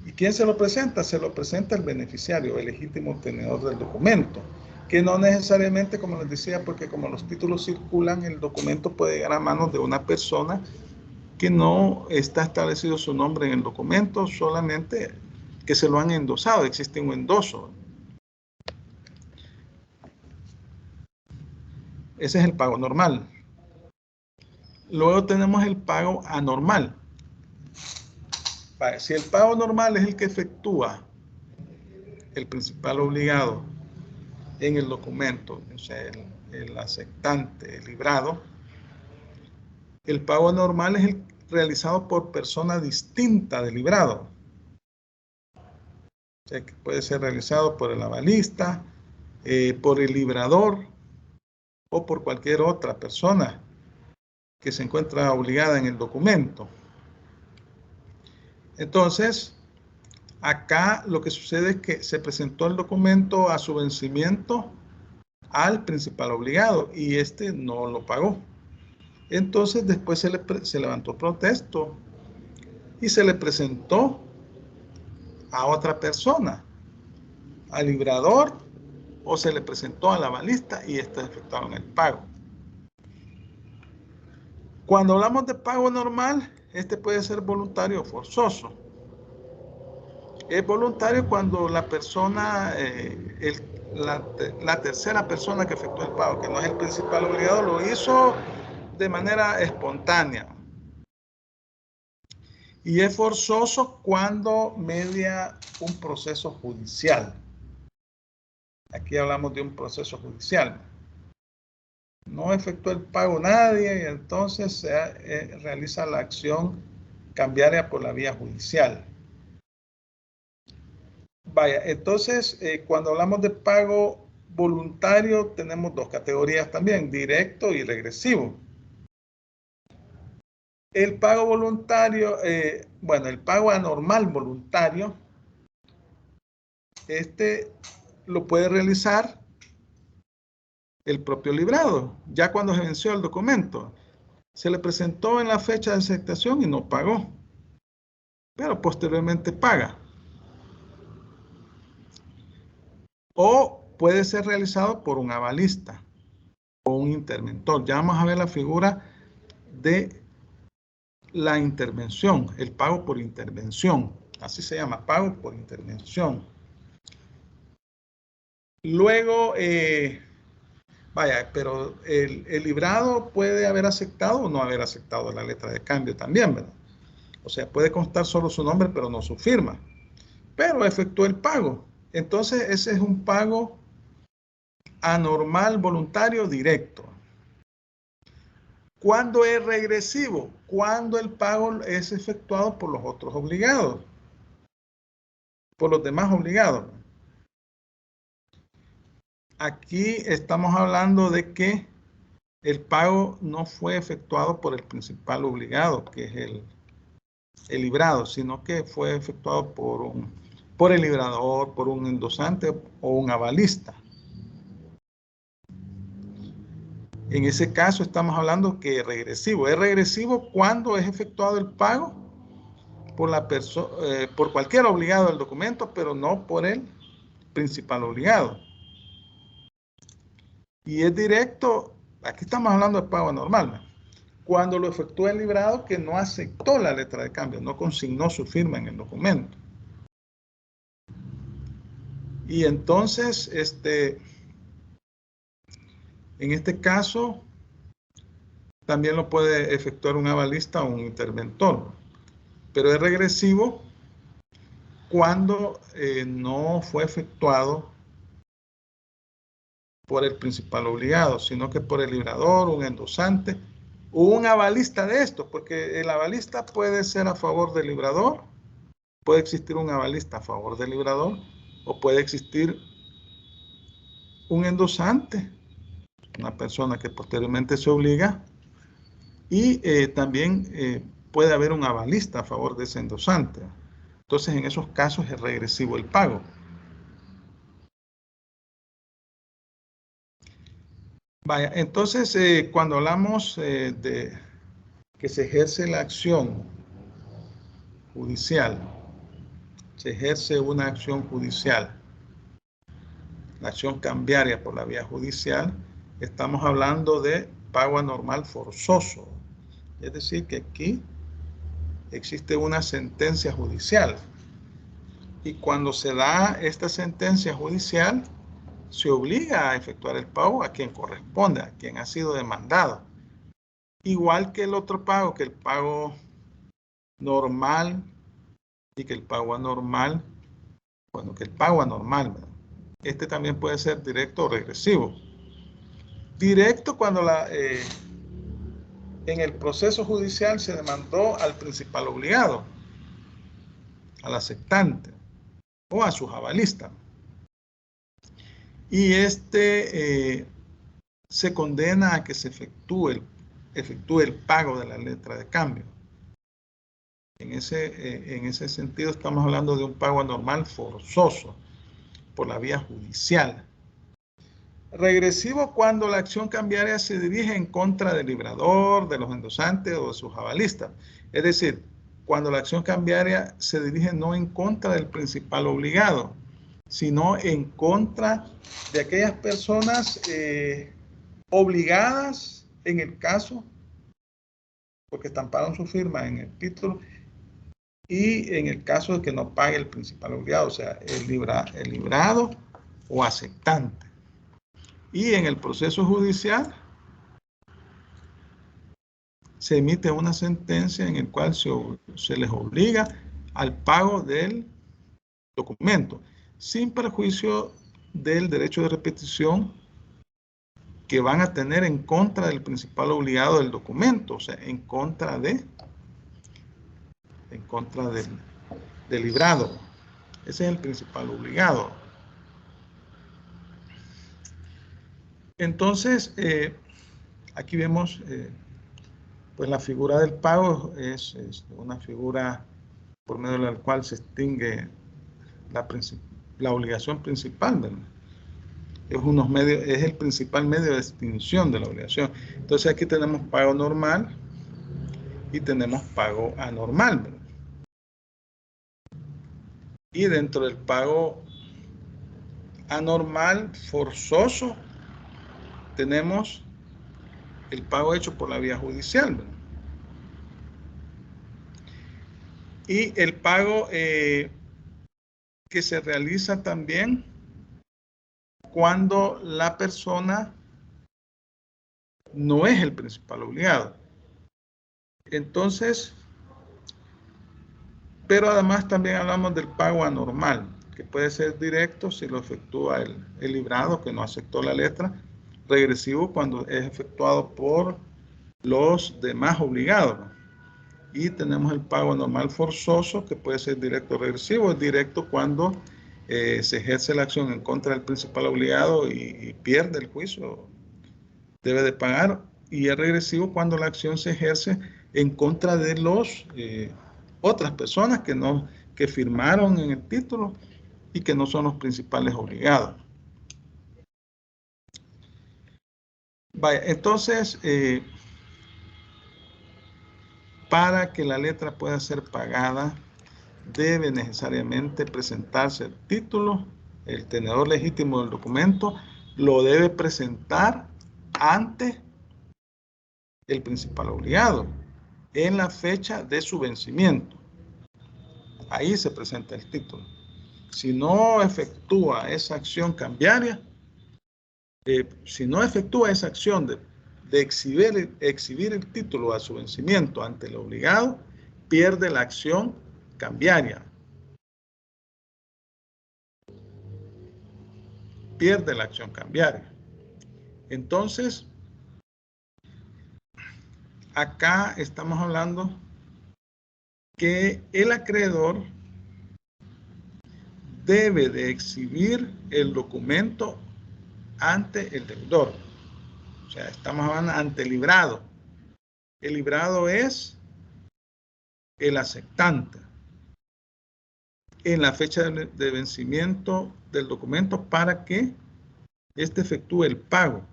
¿Y quién se lo presenta? Se lo presenta el beneficiario, el legítimo tenedor del documento, que no necesariamente, como les decía, porque como los títulos circulan, el documento puede llegar a manos de una persona que no está establecido su nombre en el documento, solamente que se lo han endosado, existe un endoso. Ese es el pago normal. Luego tenemos el pago anormal. Si el pago normal es el que efectúa el principal obligado en el documento, o sea, el aceptante, el librado, el pago anormal es el realizado por persona distinta del librado. O sea, que puede ser realizado por el avalista, por el librador o por cualquier otra persona que se encuentra obligada en el documento. Entonces, acá lo que sucede es que se presentó el documento a su vencimiento al principal obligado y este no lo pagó. Entonces, después se levantó protesto y se le presentó a otra persona, al librador, o se le presentó al avalista y estos efectuaron el pago. Cuando hablamos de pago normal, este puede ser voluntario o forzoso. Es voluntario cuando la persona, la tercera persona que efectuó el pago, que no es el principal obligado, lo hizo de manera espontánea. Y es forzoso cuando media un proceso judicial. Aquí hablamos de un proceso judicial. No efectuó el pago nadie y entonces se realiza la acción cambiaria por la vía judicial. Vaya, entonces cuando hablamos de pago voluntario tenemos dos categorías también, directo y regresivo. El pago voluntario, bueno, el pago anormal voluntario, lo puede realizar el propio librado, ya cuando se venció el documento. Se le presentó en la fecha de aceptación y no pagó, pero posteriormente paga. O puede ser realizado por un avalista o un interventor. Ya vamos a ver la figura de la intervención, el pago por intervención. Así se llama, pago por intervención. Luego, vaya, pero el librado puede haber aceptado o no haber aceptado la letra de cambio también, ¿verdad? O sea, puede constar solo su nombre, pero no su firma. Pero efectuó el pago. Entonces, ese es un pago anormal voluntario directo. ¿Cuándo es regresivo? Cuando el pago es efectuado por los otros obligados, por los demás obligados. Aquí estamos hablando de que el pago no fue efectuado por el principal obligado, que es el librado, sino que fue efectuado por el librador, por un endosante o un avalista. En ese caso estamos hablando que es regresivo. Es regresivo cuando es efectuado el pago por cualquier obligado del documento, pero no por el principal obligado. Y es directo, aquí estamos hablando de pago anormal, ¿no? Cuando lo efectúa el librado que no aceptó la letra de cambio, no consignó su firma en el documento. Y entonces, en este caso, también lo puede efectuar un avalista o un interventor. Pero es regresivo cuando no fue efectuado por el principal obligado, sino que por el librador, un endosante o un avalista de esto, porque el avalista puede ser a favor del librador, puede existir un avalista a favor del librador, o puede existir un endosante, una persona que posteriormente se obliga, y también puede haber un avalista a favor de ese endosante. Entonces, en esos casos es regresivo el pago. Vaya, entonces, cuando hablamos de que se ejerce la acción judicial, se ejerce una acción judicial, la acción cambiaria por la vía judicial, estamos hablando de pago anormal forzoso. Es decir, que aquí existe una sentencia judicial. Y cuando se da esta sentencia judicial, se obliga a efectuar el pago a quien corresponde, a quien ha sido demandado. Igual que el otro pago, que el pago normal y que el pago anormal, bueno, que el pago anormal, ¿verdad? Este también puede ser directo o regresivo. Directo cuando en el proceso judicial se demandó al principal obligado, al aceptante o a su avalista. Y se condena a que se efectúe el pago de la letra de cambio. En ese sentido estamos hablando de un pago anormal forzoso por la vía judicial. Regresivo cuando la acción cambiaria se dirige en contra del librador, de los endosantes o de sus avalistas. Es decir, cuando la acción cambiaria se dirige no en contra del principal obligado, sino en contra de aquellas personas obligadas en el caso, porque estamparon su firma en el título, y en el caso de que no pague el principal obligado, o sea, el librado o aceptante. Y en el proceso judicial se emite una sentencia en la cual se les obliga al pago del documento, sin perjuicio del derecho de repetición que van a tener en contra del principal obligado del documento, o sea, en contra del librado. Ese es el principal obligado. Entonces, aquí vemos, pues la figura del pago es una figura por medio de la cual se extingue la obligación principal, ¿verdad? Es el principal medio de extinción de la obligación. Entonces aquí tenemos pago normal y tenemos pago anormal, ¿verdad? Y dentro del pago anormal forzoso tenemos el pago hecho por la vía judicial, ¿verdad? Y el pago que se realiza también cuando la persona no es el principal obligado. Entonces, pero además también hablamos del pago anormal, que puede ser directo si lo efectúa el librado que no aceptó la letra, regresivo cuando es efectuado por los demás obligados, ¿no? Y tenemos el pago anormal forzoso, que puede ser directo o regresivo. Es directo cuando se ejerce la acción en contra del principal obligado y pierde el juicio, debe de pagar. Y es regresivo cuando la acción se ejerce en contra de los otras personas que firmaron en el título y que no son los principales obligados. Vaya, entonces, para que la letra pueda ser pagada, debe necesariamente presentarse el título, el tenedor legítimo del documento, lo debe presentar ante el principal obligado en la fecha de su vencimiento. Ahí se presenta el título. Si no efectúa esa acción cambiaria, si no efectúa esa acción de exhibir el título a su vencimiento ante el obligado, pierde la acción cambiaria. Pierde la acción cambiaria. Entonces, acá estamos hablando que el acreedor debe de exhibir el documento ante el deudor. O sea, estamos hablando ante el librado. El librado es el aceptante. En la fecha de vencimiento del documento para que éste efectúe el pago.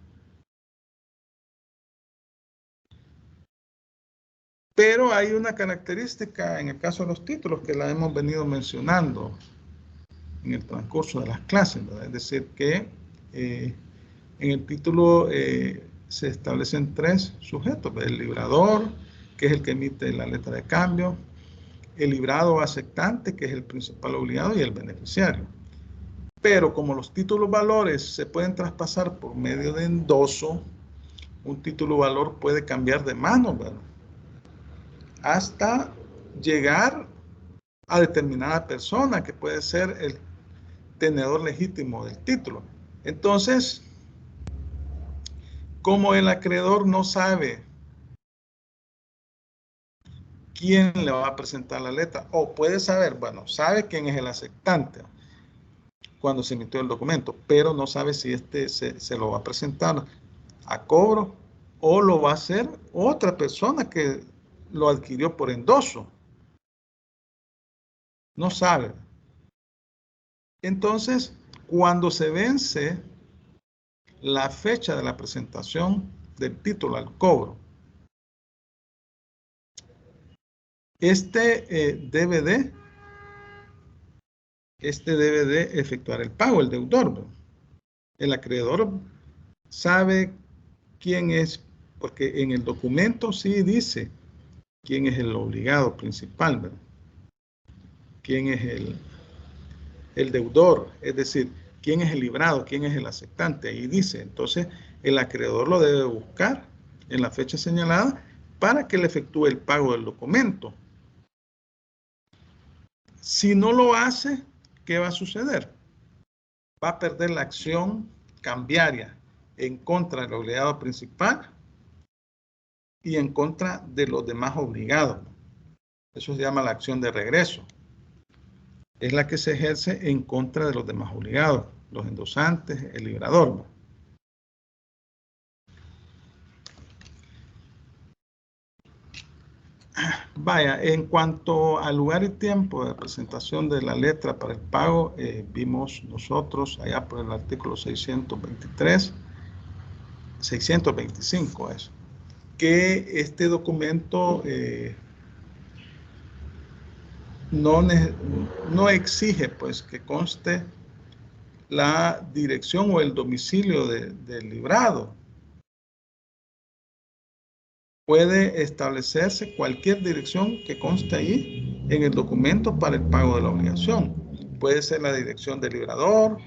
Pero hay una característica en el caso de los títulos que la hemos venido mencionando en el transcurso de las clases, ¿verdad? Es decir, que en el título se establecen tres sujetos: el librador, que es el que emite la letra de cambio, el librado aceptante, que es el principal obligado, y el beneficiario. Pero como los títulos valores se pueden traspasar por medio de endoso, un título valor puede cambiar de mano, ¿verdad? Hasta llegar a determinada persona que puede ser el tenedor legítimo del título. Entonces, como el acreedor no sabe quién le va a presentar la letra, o puede saber, bueno, sabe quién es el aceptante cuando se emitió el documento, pero no sabe si se lo va a presentar a cobro o lo va a hacer otra persona que lo adquirió por endoso. No sabe. Entonces, cuando se vence la fecha de la presentación del título al cobro, este debe de efectuar el pago, el deudor, ¿no? El acreedor sabe quién es, porque en el documento sí dice quién es el obligado principal, ¿verdad? Quién es el deudor, es decir, quién es el librado, quién es el aceptante, ahí dice. Entonces, el acreedor lo debe buscar en la fecha señalada para que le efectúe el pago del documento. Si no lo hace, ¿qué va a suceder? va a perder la acción cambiaria en contra del obligado principal y en contra de los demás obligados. Eso se llama la acción de regreso. Es la que se ejerce en contra de los demás obligados, los endosantes, el librador. Vaya, en cuanto al lugar y tiempo de presentación de la letra para el pago, vimos nosotros allá por el artículo 625 es, que este documento no exige pues que conste la dirección o el domicilio del librado. Puede establecerse cualquier dirección que conste ahí en el documento para el pago de la obligación. Puede ser la dirección del librador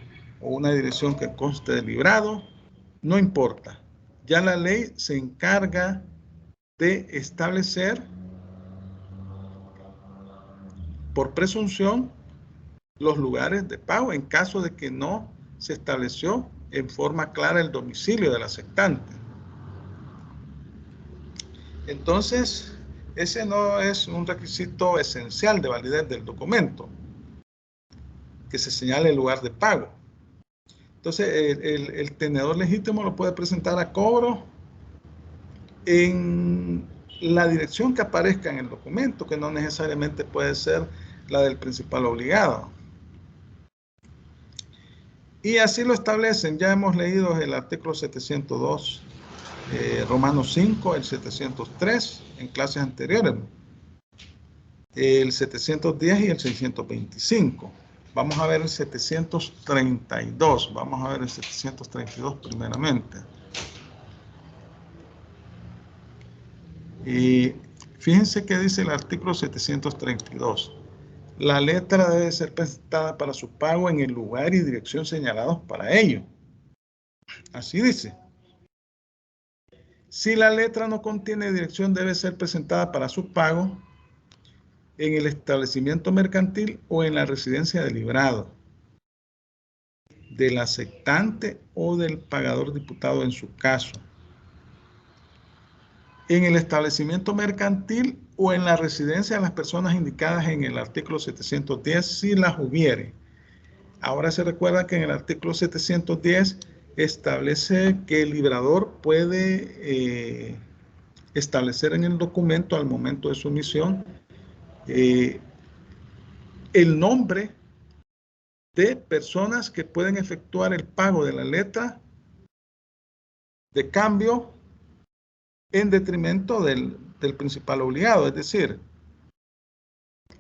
o una dirección que conste del librado, no importa. Ya la ley se encarga de establecer por presunción los lugares de pago en caso de que no se estableció en forma clara el domicilio del aceptante. Entonces, ese no es un requisito esencial de validez del documento, que se señale el lugar de pago. Entonces, el tenedor legítimo lo puede presentar a cobro en la dirección que aparezca en el documento, que no necesariamente puede ser la del principal obligado. Y así lo establecen. Ya hemos leído el artículo 702, Romanos 5, el 703 en clases anteriores, el 710 y el 625. Vamos a ver el 732. Vamos a ver el 732 primeramente. Y fíjense que dice el artículo 732. La letra debe ser presentada para su pago en el lugar y dirección señalados para ello. Así dice. Si la letra no contiene dirección, debe ser presentada para su pago en el establecimiento mercantil o en la residencia del librado, del aceptante o del pagador diputado en su caso. En el establecimiento mercantil o en la residencia de las personas indicadas en el artículo 710, si las hubiere. Ahora se recuerda que en el artículo 710 establece que el librador puede establecer en el documento al momento de su emisión el nombre de personas que pueden efectuar el pago de la letra de cambio en detrimento del principal obligado. Es decir,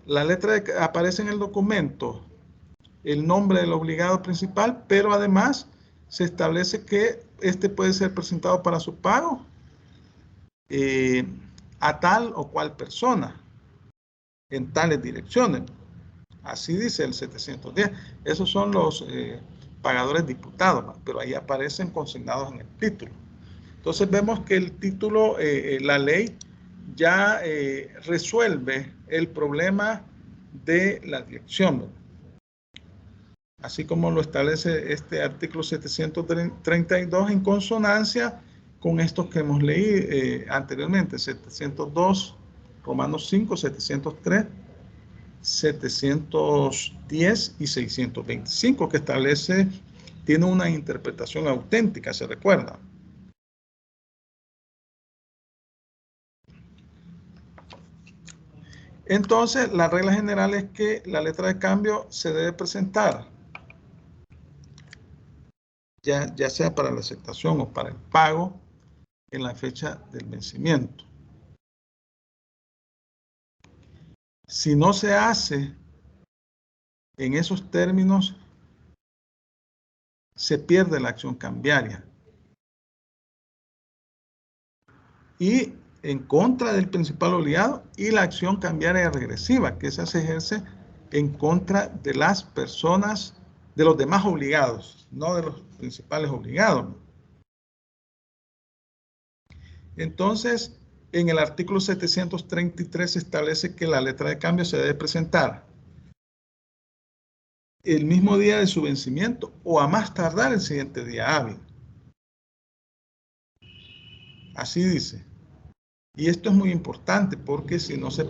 la letra aparece en el documento el nombre del obligado principal, pero además se establece que este puede ser presentado para su pago a tal o cual persona en tales direcciones. Así dice el 710. Esos son los pagadores diputados, pero ahí aparecen consignados en el título. Entonces vemos que el título, la ley, ya resuelve el problema de la dirección, así como lo establece este artículo 732 en consonancia con estos que hemos leído anteriormente, 702, Romanos 5, 703, 710 y 625, que establece, tiene una interpretación auténtica, ¿se recuerda? Entonces, la regla general es que la letra de cambio se debe presentar, ya sea para la aceptación o para el pago, en la fecha del vencimiento. Si no se hace en esos términos, se pierde la acción cambiaria. Y en contra del principal obligado, y la acción cambiaria regresiva, que esa se ejerce en contra de las personas, de los demás obligados, no de los principales obligados. Entonces, en el artículo 733 se establece que la letra de cambio se debe presentar el mismo día de su vencimiento o a más tardar el siguiente día hábil. Así dice. Y esto es muy importante porque si no se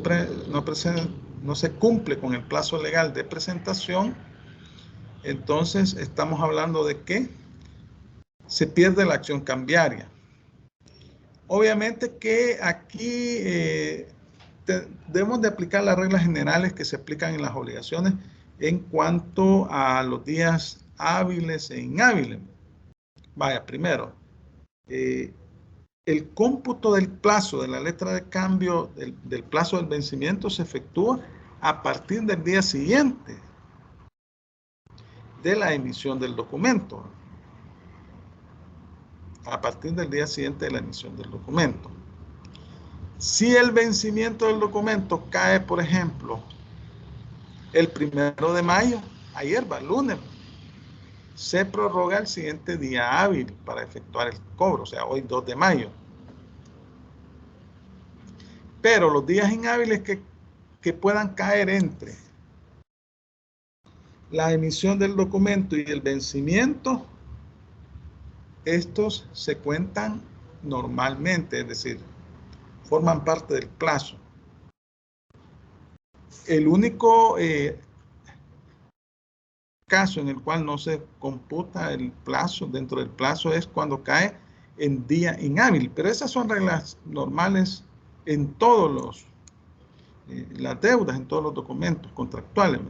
cumple con el plazo legal de presentación, entonces estamos hablando de que se pierde la acción cambiaria. Obviamente que aquí debemos de aplicar las reglas generales que se aplican en las obligaciones en cuanto a los días hábiles e inhábiles. Vaya, primero, el cómputo del plazo de la letra de cambio del plazo del vencimiento se efectúa a partir del día siguiente de la emisión del documento. A partir del día siguiente de la emisión del documento. Si el vencimiento del documento cae, por ejemplo, el 1 de mayo, ayer va, lunes, se prorroga el siguiente día hábil para efectuar el cobro, o sea, hoy 2 de mayo. Pero los días inhábiles que puedan caer entre la emisión del documento y el vencimiento, estos se cuentan normalmente, es decir, forman parte del plazo. El único caso en el cual no se computa el plazo, dentro del plazo, es cuando cae en día inhábil, pero esas son reglas normales en todos las deudas, en todos los documentos contractuales.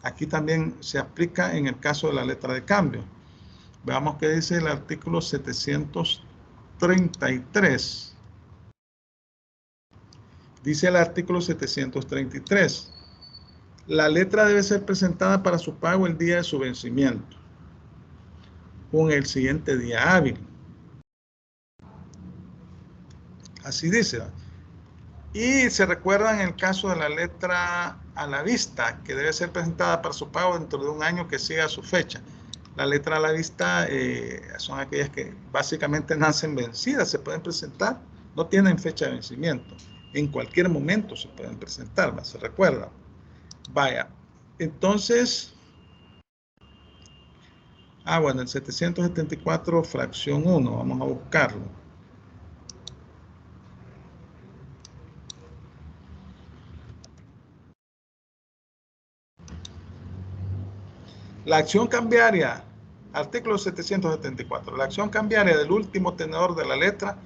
Aquí también se aplica en el caso de la letra de cambio. Veamos qué dice el artículo 733. Dice el artículo 733. La letra debe ser presentada para su pago el día de su vencimiento, con el siguiente día hábil. Así dice. Y se recuerda en el caso de la letra a la vista, que debe ser presentada para su pago dentro de un año que siga su fecha. La letra a la vista son aquellas que básicamente nacen vencidas, se pueden presentar, no tienen fecha de vencimiento. En cualquier momento se pueden presentar, se recuerda. Vaya, entonces, bueno, el 774 fracción 1, vamos a buscarlo. La acción cambiaria, artículo 774, la acción cambiaria del último tenedor de la letra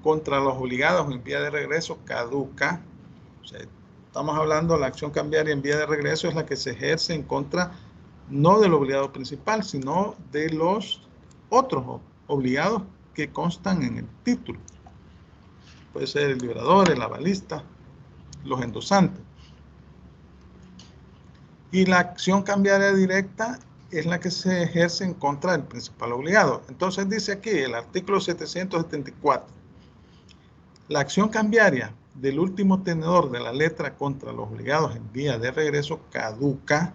contra los obligados en vía de regreso caduca. O sea, estamos hablando de la acción cambiaria en vía de regreso, es la que se ejerce en contra no del obligado principal, sino de los otros obligados que constan en el título. Puede ser el librador, el avalista, los endosantes. Y la acción cambiaria directa es la que se ejerce en contra del principal obligado. Entonces dice aquí el artículo 774. La acción cambiaria del último tenedor de la letra contra los obligados en vía de regreso caduca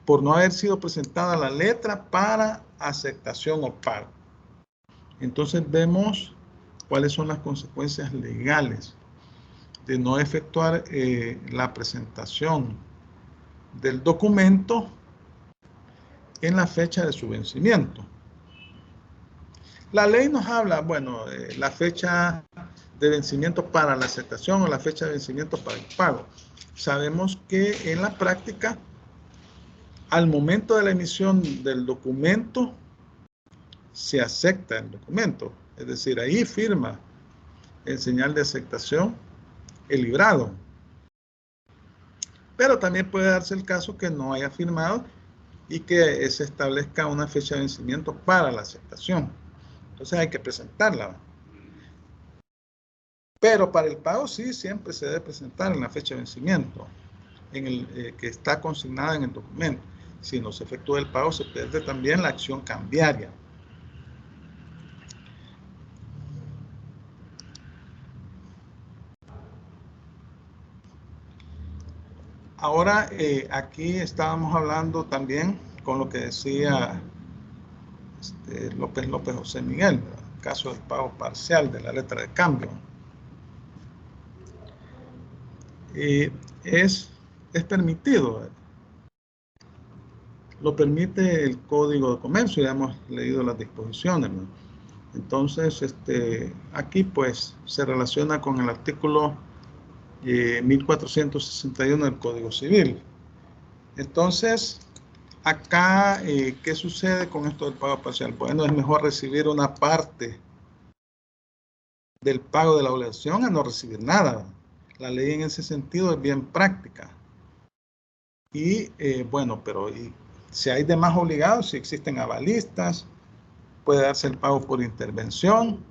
por no haber sido presentada la letra para aceptación o pago. Entonces vemos cuáles son las consecuencias legales de no efectuar la presentación del documento en la fecha de su vencimiento. La ley nos habla, bueno, la fecha de vencimiento para la aceptación o la fecha de vencimiento para el pago. Sabemos que en la práctica, al momento de la emisión del documento, se acepta el documento. Es decir, ahí firma en señal de aceptación el librado. Pero también puede darse el caso que no haya firmado y que se establezca una fecha de vencimiento para la aceptación. Entonces hay que presentarla. Pero para el pago sí, siempre se debe presentar en la fecha de vencimiento que está consignada en el documento. Si no se efectúa el pago, se pierde también la acción cambiaria. Ahora, aquí estábamos hablando también con lo que decía López José Miguel, el caso del pago parcial de la letra de cambio. Es permitido Lo permite el Código de Comercio, ya hemos leído las disposiciones, ¿no? Entonces, aquí pues se relaciona con el artículo 1461 del Código Civil. Entonces, acá, ¿qué sucede con esto del pago parcial? Bueno, es mejor recibir una parte del pago de la obligación a no recibir nada. La ley en ese sentido es bien práctica. Y bueno, pero si hay demás obligados, si existen avalistas, puede darse el pago por intervención.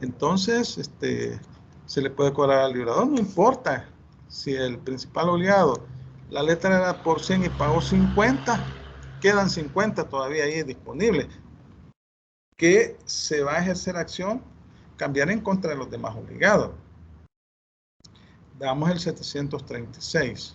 Entonces, se le puede cobrar al librador, no importa si el principal obligado, la letra era por 100 y pagó 50, quedan 50 todavía ahí disponibles, que se va a ejercer acción, cambiar en contra de los demás obligados. Veamos el 736.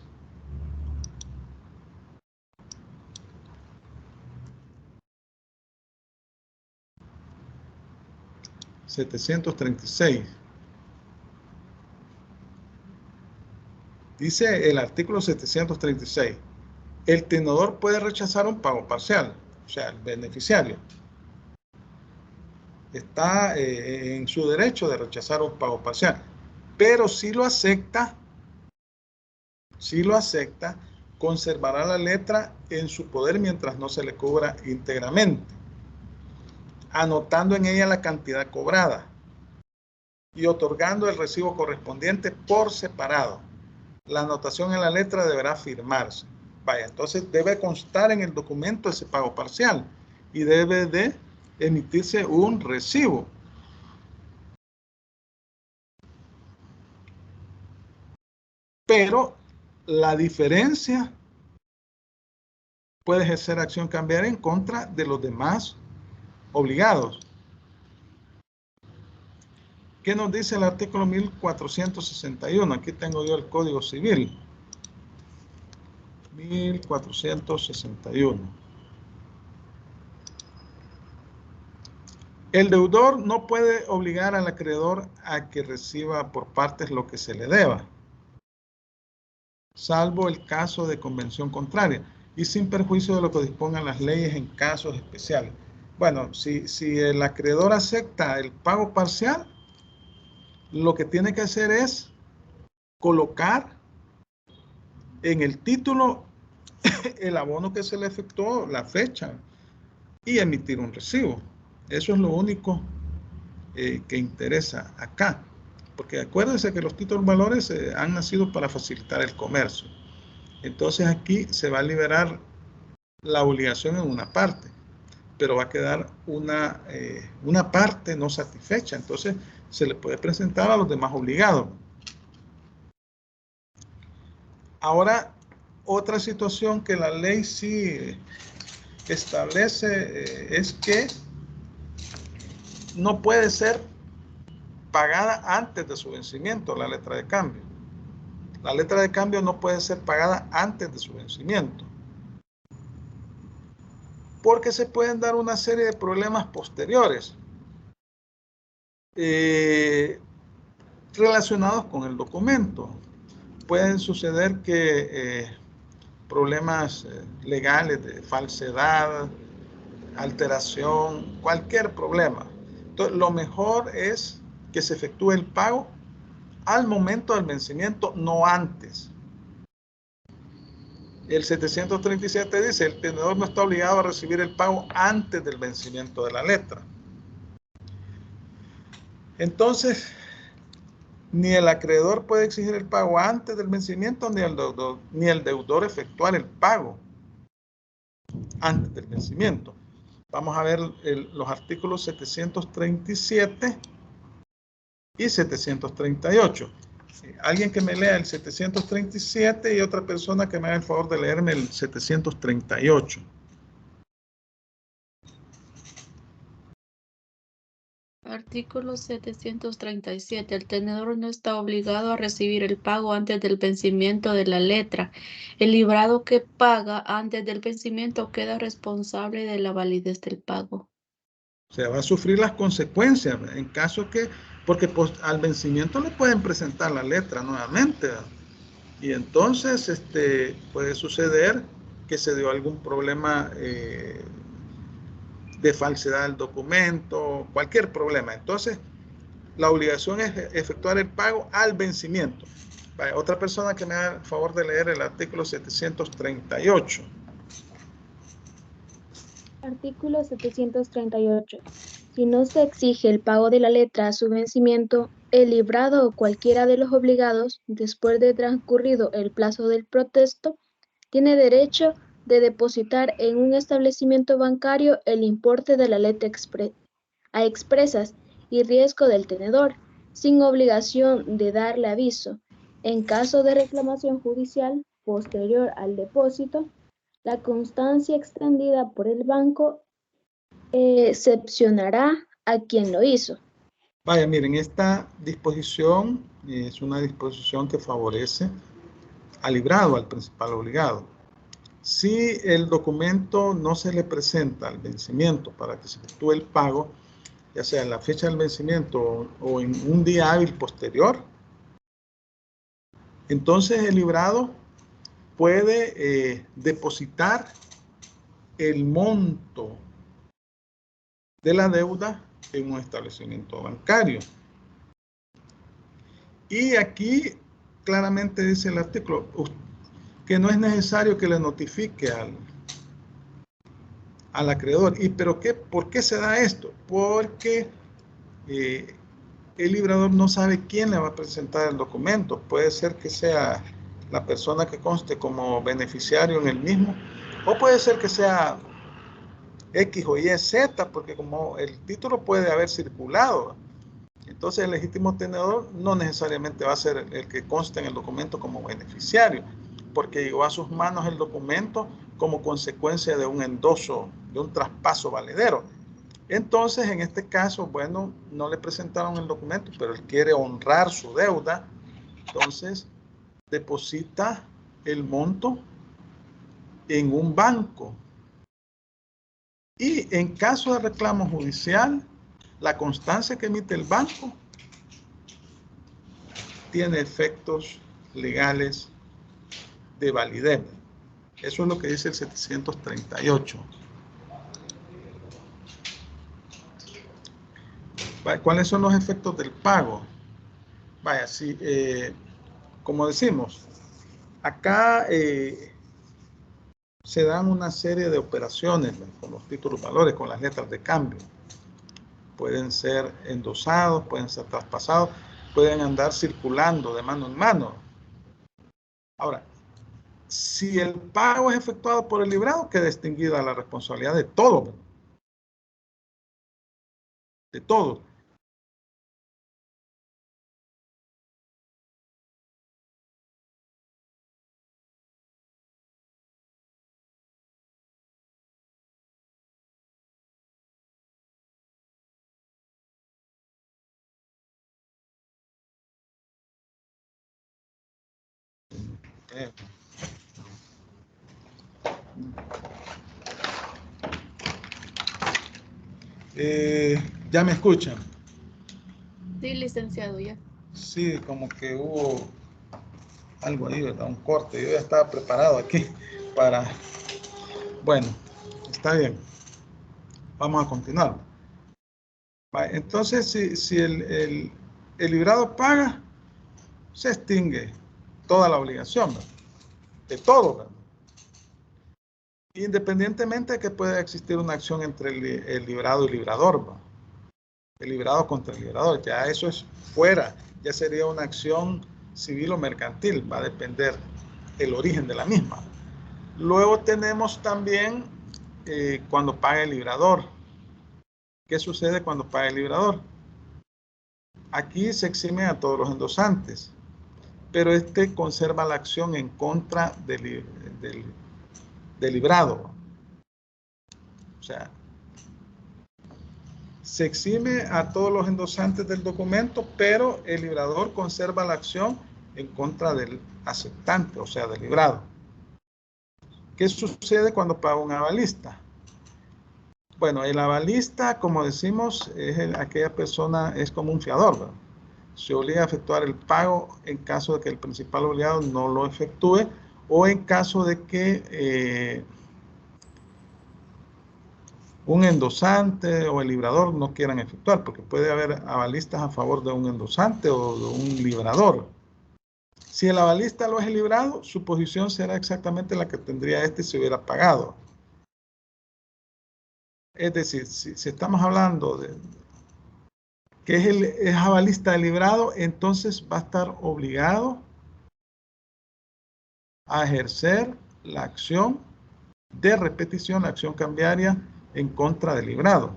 Dice el artículo 736, el tenedor puede rechazar un pago parcial, o sea, el beneficiario está en su derecho de rechazar un pago parcial, pero si lo acepta, conservará la letra en su poder mientras no se le cobra íntegramente, anotando en ella la cantidad cobrada y otorgando el recibo correspondiente por separado. La anotación en la letra deberá firmarse. Vaya, entonces debe constar en el documento ese pago parcial y debe de emitirse un recibo. Pero la diferencia puede ejercer acción cambiaria en contra de los demás obligados. ¿Qué nos dice el artículo 1461? Aquí tengo yo el Código Civil. 1461. El deudor no puede obligar al acreedor a que reciba por partes lo que se le deba, salvo el caso de convención contraria y sin perjuicio de lo que dispongan las leyes en casos especiales. Bueno, si el acreedor acepta el pago parcial, lo que tiene que hacer es colocar en el título el abono que se le efectuó, la fecha, y emitir un recibo. Eso es lo único que interesa acá. Porque acuérdense que los títulos valores han nacido para facilitar el comercio. Entonces aquí se va a liberar la obligación en una parte, pero va a quedar una parte no satisfecha. Entonces se le puede presentar a los demás obligados. Ahora, otra situación que la ley sí establece es que no puede ser pagada antes de su vencimiento la letra de cambio. La letra de cambio no puede ser pagada antes de su vencimiento, porque se pueden dar una serie de problemas posteriores relacionados con el documento. Pueden suceder que problemas legales de falsedad, alteración, cualquier problema. Entonces, lo mejor es que se efectúe el pago al momento del vencimiento, no antes. El 737 dice, el tenedor no está obligado a recibir el pago antes del vencimiento de la letra. Entonces, ni el acreedor puede exigir el pago antes del vencimiento, ni el deudor efectuar el pago antes del vencimiento. Vamos a ver los artículos 737 y 738. Alguien que me lea el 737 y otra persona que me haga el favor de leerme el 738. Artículo 737. El tenedor no está obligado a recibir el pago antes del vencimiento de la letra. El librado que paga antes del vencimiento queda responsable de la validez del pago. O sea, va a sufrir las consecuencias en caso que, porque pues, al vencimiento le pueden presentar la letra nuevamente, ¿verdad? Y entonces puede suceder que se dio algún problema de falsedad del documento, cualquier problema. Entonces, la obligación es efectuar el pago al vencimiento. Vaya, otra persona que me haga el favor de leer el artículo 738. Artículo 738. Si no se exige el pago de la letra a su vencimiento, el librado o cualquiera de los obligados, después de transcurrido el plazo del protesto, tiene derecho de depositar en un establecimiento bancario el importe de la letra a expresas y riesgo del tenedor, sin obligación de darle aviso. En caso de reclamación judicial posterior al depósito, la constancia extendida por el banco excepcionará a quien lo hizo. Vaya, miren, esta disposición es una disposición que favorece al librado, al principal obligado. Si el documento no se le presenta al vencimiento para que se efectúe el pago, ya sea en la fecha del vencimiento o en un día hábil posterior, entonces el librado puede depositar el monto de la deuda en un establecimiento bancario. Y aquí claramente dice el artículo que no es necesario que le notifique al acreedor. ¿Pero por qué se da esto? Porque el librador no sabe quién le va a presentar el documento. Puede ser que sea la persona que conste como beneficiario en el mismo, o puede ser que sea X o Y, Z, porque como el título puede haber circulado, entonces el legítimo tenedor no necesariamente va a ser el que conste en el documento como beneficiario, porque llegó a sus manos el documento como consecuencia de un endoso, de un traspaso valedero. Entonces, en este caso, bueno, no le presentaron el documento, pero él quiere honrar su deuda, entonces deposita el monto en un banco. Y en caso de reclamo judicial, la constancia que emite el banco tiene efectos legales de validez. Eso es lo que dice el 738. ¿Cuáles son los efectos del pago? Vaya, sí, como decimos, acá se dan una serie de operaciones con los títulos valores, con las letras de cambio. Pueden ser endosados, pueden ser traspasados, pueden andar circulando de mano en mano. Ahora, si el pago es efectuado por el librado, queda extinguida la responsabilidad de todo. De todo. ¿Ya me escuchan? Sí, licenciado, ya. Sí, como que hubo algo ahí, ¿verdad? Un corte. Yo ya estaba preparado aquí para... Bueno, está bien. Vamos a continuar. Entonces, si el librado paga, se extingue toda la obligación, ¿verdad? De todo, ¿verdad? Independientemente de que pueda existir una acción entre el librado y el librador, ¿verdad? El librado contra el librador, ya eso es fuera, ya sería una acción civil o mercantil, va a depender el origen de la misma. Luego tenemos también cuando paga el librador. ¿Qué sucede cuando paga el librador? Aquí se exime a todos los endosantes, pero este conserva la acción en contra del librado. O sea, se exime a todos los endosantes del documento, pero el librador conserva la acción en contra del aceptante, o sea, del librado. ¿Qué sucede cuando paga un avalista? Bueno, el avalista, como decimos, es aquella persona, es como un fiador, ¿verdad? Se obliga a efectuar el pago en caso de que el principal obligado no lo efectúe o en caso de que un endosante o el librador no quieran efectuar, porque puede haber avalistas a favor de un endosante o de un librador. Si el avalista lo es librado, su posición será exactamente la que tendría este si hubiera pagado. Es decir, si estamos hablando de que es avalista librado, entonces va a estar obligado a ejercer la acción de repetición, la acción cambiaria en contra del librado.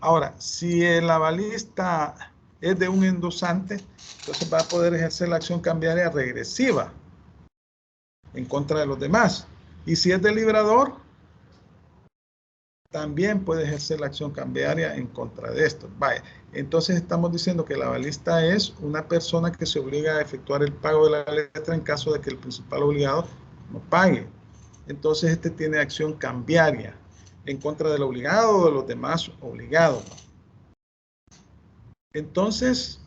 Ahora, si el avalista es de un endosante, entonces va a poder ejercer la acción cambiaria regresiva en contra de los demás. Y si es del librador, también puede ejercer la acción cambiaria en contra de esto. Vaya, entonces estamos diciendo que el avalista es una persona que se obliga a efectuar el pago de la letra en caso de que el principal obligado no pague. Entonces este tiene acción cambiaria en contra del obligado o de los demás obligados. Entonces,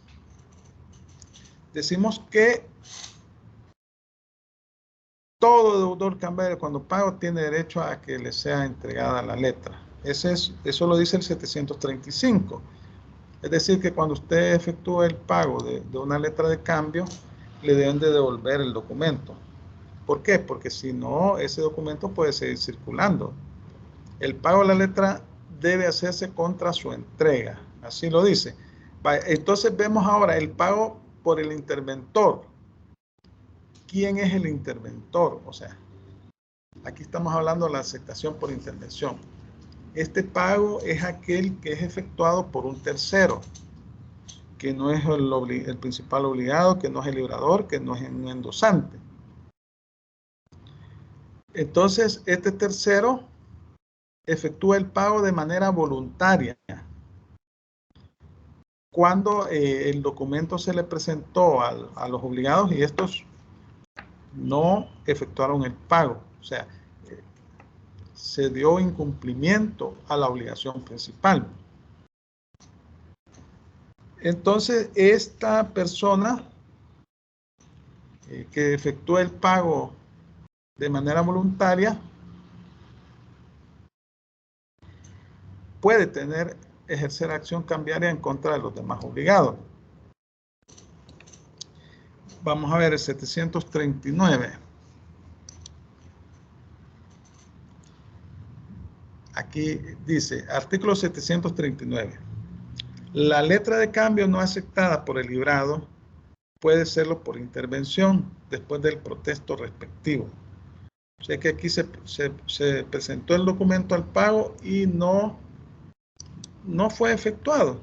decimos que todo deudor cambiario cuando paga tiene derecho a que le sea entregada la letra. Eso lo dice el 735. Es decir, que cuando usted efectúa el pago de una letra de cambio, le deben de devolver el documento. ¿Por qué? Porque si no, ese documento puede seguir circulando. El pago de la letra debe hacerse contra su entrega. Así lo dice. Entonces vemos ahora el pago por el interventor. ¿Quién es el interventor? O sea, aquí estamos hablando de la aceptación por intervención. Este pago es aquel que es efectuado por un tercero, que no es el principal obligado, que no es el librador, que no es un endosante. Entonces, este tercero efectúa el pago de manera voluntaria. Cuando el documento se le presentó a los obligados y estos no efectuaron el pago, o sea, se dio incumplimiento a la obligación principal. Entonces, esta persona que efectúa el pago de manera voluntaria puede ejercer acción cambiaria en contra de los demás obligados. Vamos a ver el 739. Aquí dice, artículo 739. La letra de cambio no aceptada por el librado puede serlo por intervención después del protesto respectivo. O sea que aquí se presentó el documento al pago y no fue efectuado.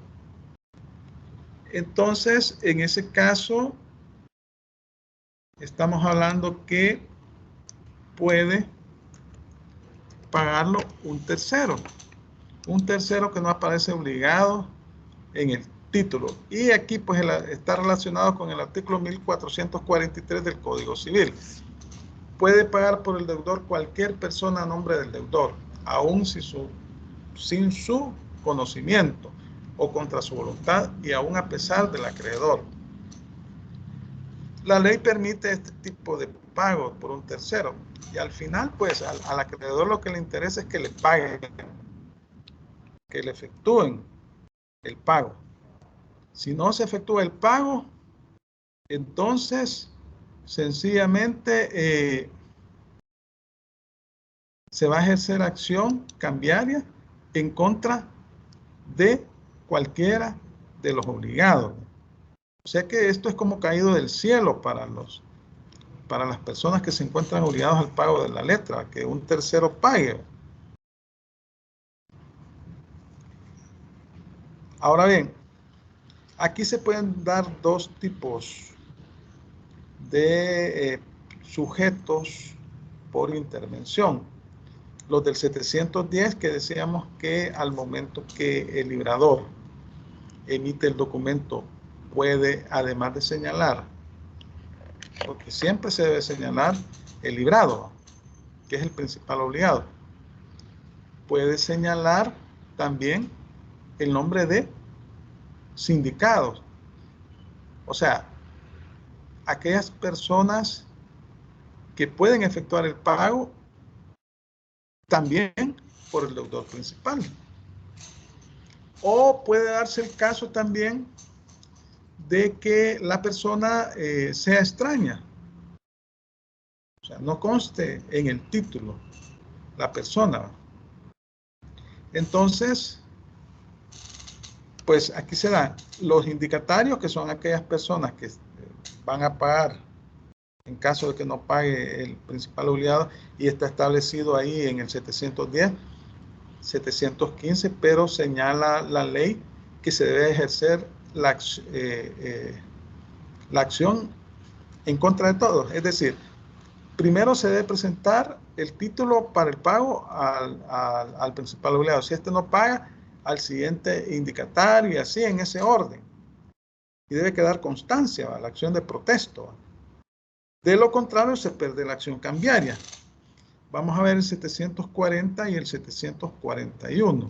Entonces, en ese caso, estamos hablando que puede pagarlo un tercero que no aparece obligado en el título. Y aquí pues está relacionado con el artículo 1443 del Código Civil. Puede pagar por el deudor cualquier persona a nombre del deudor, aún sin su conocimiento o contra su voluntad y aún a pesar del acreedor. La ley permite este tipo de pago por un tercero y al final pues al acreedor lo que le interesa es que le paguen, que le efectúen el pago. Si no se efectúa el pago, entonces sencillamente se va a ejercer acción cambiaria en contra de cualquiera de los obligados. O sea que esto es como caído del cielo para las personas que se encuentran obligados al pago de la letra, que un tercero pague. Ahora bien, aquí se pueden dar dos tipos de sujetos por intervención. Los del 710 que decíamos que al momento que el librador emite el documento puede, además de señalar, porque siempre se debe señalar el librado, que es el principal obligado, puede señalar también el nombre de sindicados. O sea, aquellas personas que pueden efectuar el pago también por el deudor principal. O puede darse el caso también de que la persona sea extraña. O sea, no conste en el título la persona. Entonces, pues aquí se dan los indicatarios, que son aquellas personas que van a pagar en caso de que no pague el principal obligado, y está establecido ahí en el 710, 715, pero señala la ley que se debe ejercer la acción en contra de todos. Es decir, primero se debe presentar el título para el pago al principal obligado. Si este no paga, al siguiente indicatario, y así en ese orden. Y debe quedar constancia, ¿va? La acción de protesto, ¿va? De lo contrario, se pierde la acción cambiaria. Vamos a ver el 740 y el 741.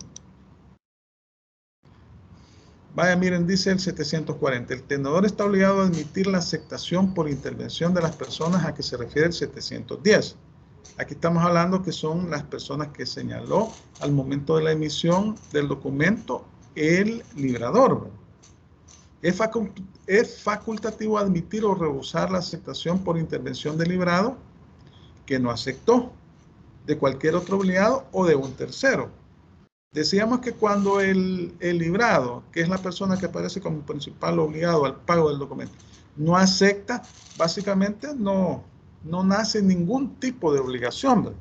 Vaya, miren, dice el 740. El tenedor está obligado a admitir la aceptación por intervención de las personas a que se refiere el 710. Aquí estamos hablando que son las personas que señaló al momento de la emisión del documento el librador. Es facultativo admitir o rehusar la aceptación por intervención del librado que no aceptó, de cualquier otro obligado o de un tercero. Decíamos que cuando el librado, que es la persona que aparece como principal obligado al pago del documento, no acepta, básicamente no nace ningún tipo de obligación, ¿verdad?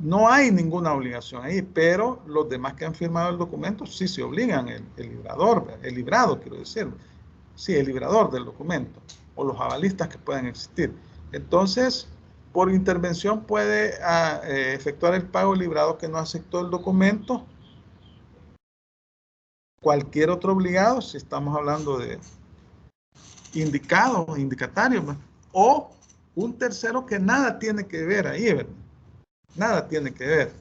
No hay ninguna obligación ahí, pero los demás que han firmado el documento sí se obligan, el librado, quiero decir. Sí, el librador del documento, o los avalistas que puedan existir. Entonces, por intervención puede efectuar el pago el librado que no aceptó el documento, cualquier otro obligado, si estamos hablando de indicados, indicatarios, ¿verdad? O un tercero que nada tiene que ver ahí, ¿verdad? Nada tiene que ver.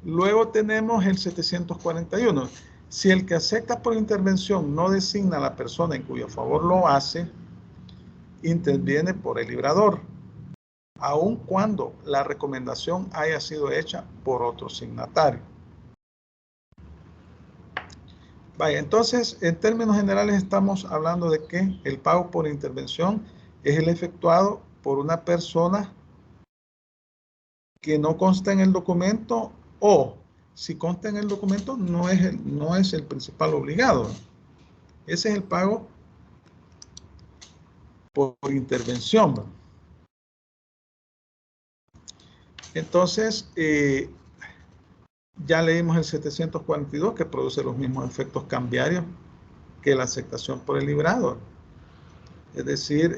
Luego tenemos el 741. Si el que acepta por intervención no designa a la persona en cuyo favor lo hace, interviene por el librador, aun cuando la recomendación haya sido hecha por otro signatario. Vaya, entonces, en términos generales estamos hablando de que el pago por intervención es el efectuado por una persona que no consta en el documento, o si consta en el documento no es el principal obligado. Ese es el pago por intervención, ¿no? Entonces, ya leímos el 742 que produce los mismos efectos cambiarios que la aceptación por el librado. Es decir,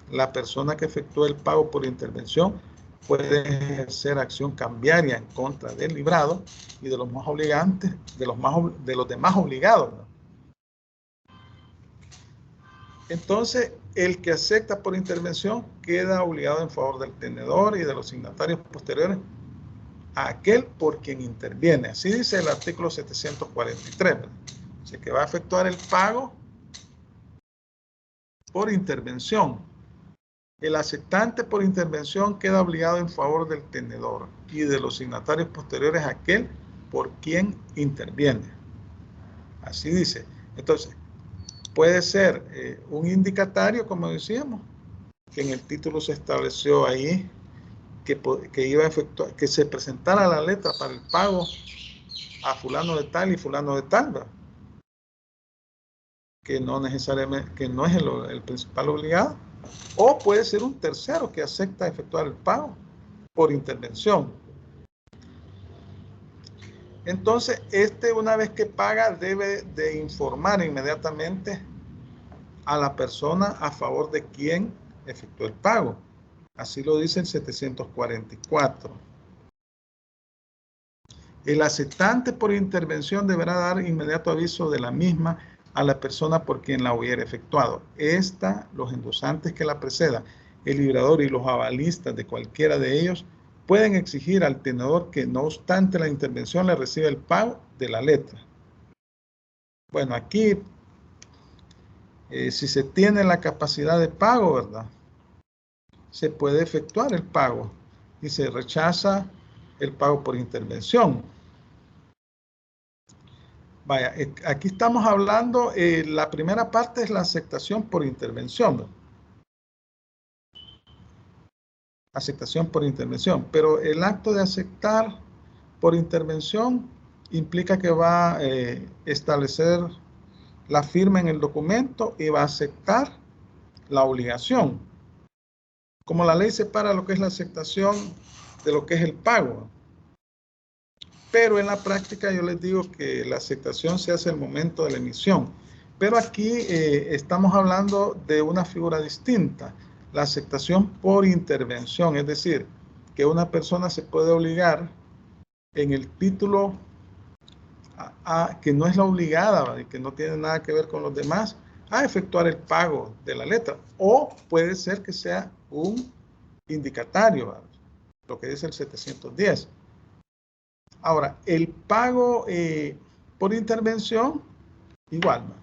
la persona que efectúa el pago por intervención puede ejercer acción cambiaria en contra del librado y de los más obligantes, de los demás obligados, ¿no? Entonces, el que acepta por intervención queda obligado en favor del tenedor y de los signatarios posteriores a aquel por quien interviene. Así dice el artículo 743, ¿verdad? Así que va a efectuar el pago por intervención. El aceptante por intervención queda obligado en favor del tenedor y de los signatarios posteriores a aquel por quien interviene. Así dice. Entonces, puede ser un indicatario, como decíamos, que en el título se estableció ahí que iba a efectuar, que se presentara la letra para el pago a fulano de tal y fulano de tal, ¿verdad? Que no necesariamente, que no es el principal obligado, o puede ser un tercero que acepta efectuar el pago por intervención. Entonces, una vez que paga, debe de informar inmediatamente a la persona a favor de quien efectuó el pago. Así lo dice el 744. El aceptante por intervención deberá dar inmediato aviso de la misma a la persona por quien la hubiera efectuado. Los endosantes que la precedan, el librador y los avalistas de cualquiera de ellos pueden exigir al tenedor que no obstante la intervención le reciba el pago de la letra. Bueno, aquí Si se tiene la capacidad de pago, ¿verdad?, se puede efectuar el pago y se rechaza el pago por intervención. Vaya, aquí estamos hablando, la primera parte es la aceptación por intervención, ¿verdad? Aceptación por intervención, pero el acto de aceptar por intervención implica que va a establecer la firma en el documento y va a aceptar la obligación. Como la ley separa lo que es la aceptación de lo que es el pago. Pero en la práctica yo les digo que la aceptación se hace al momento de la emisión. Pero aquí estamos hablando de una figura distinta, la aceptación por intervención, es decir, que una persona se puede obligar en el título que no es la obligada, ¿verdad?, y que no tiene nada que ver con los demás, a efectuar el pago de la letra. O puede ser que sea un indicatario, ¿verdad?, lo que dice el 710. Ahora, el pago por intervención, igual, ¿no?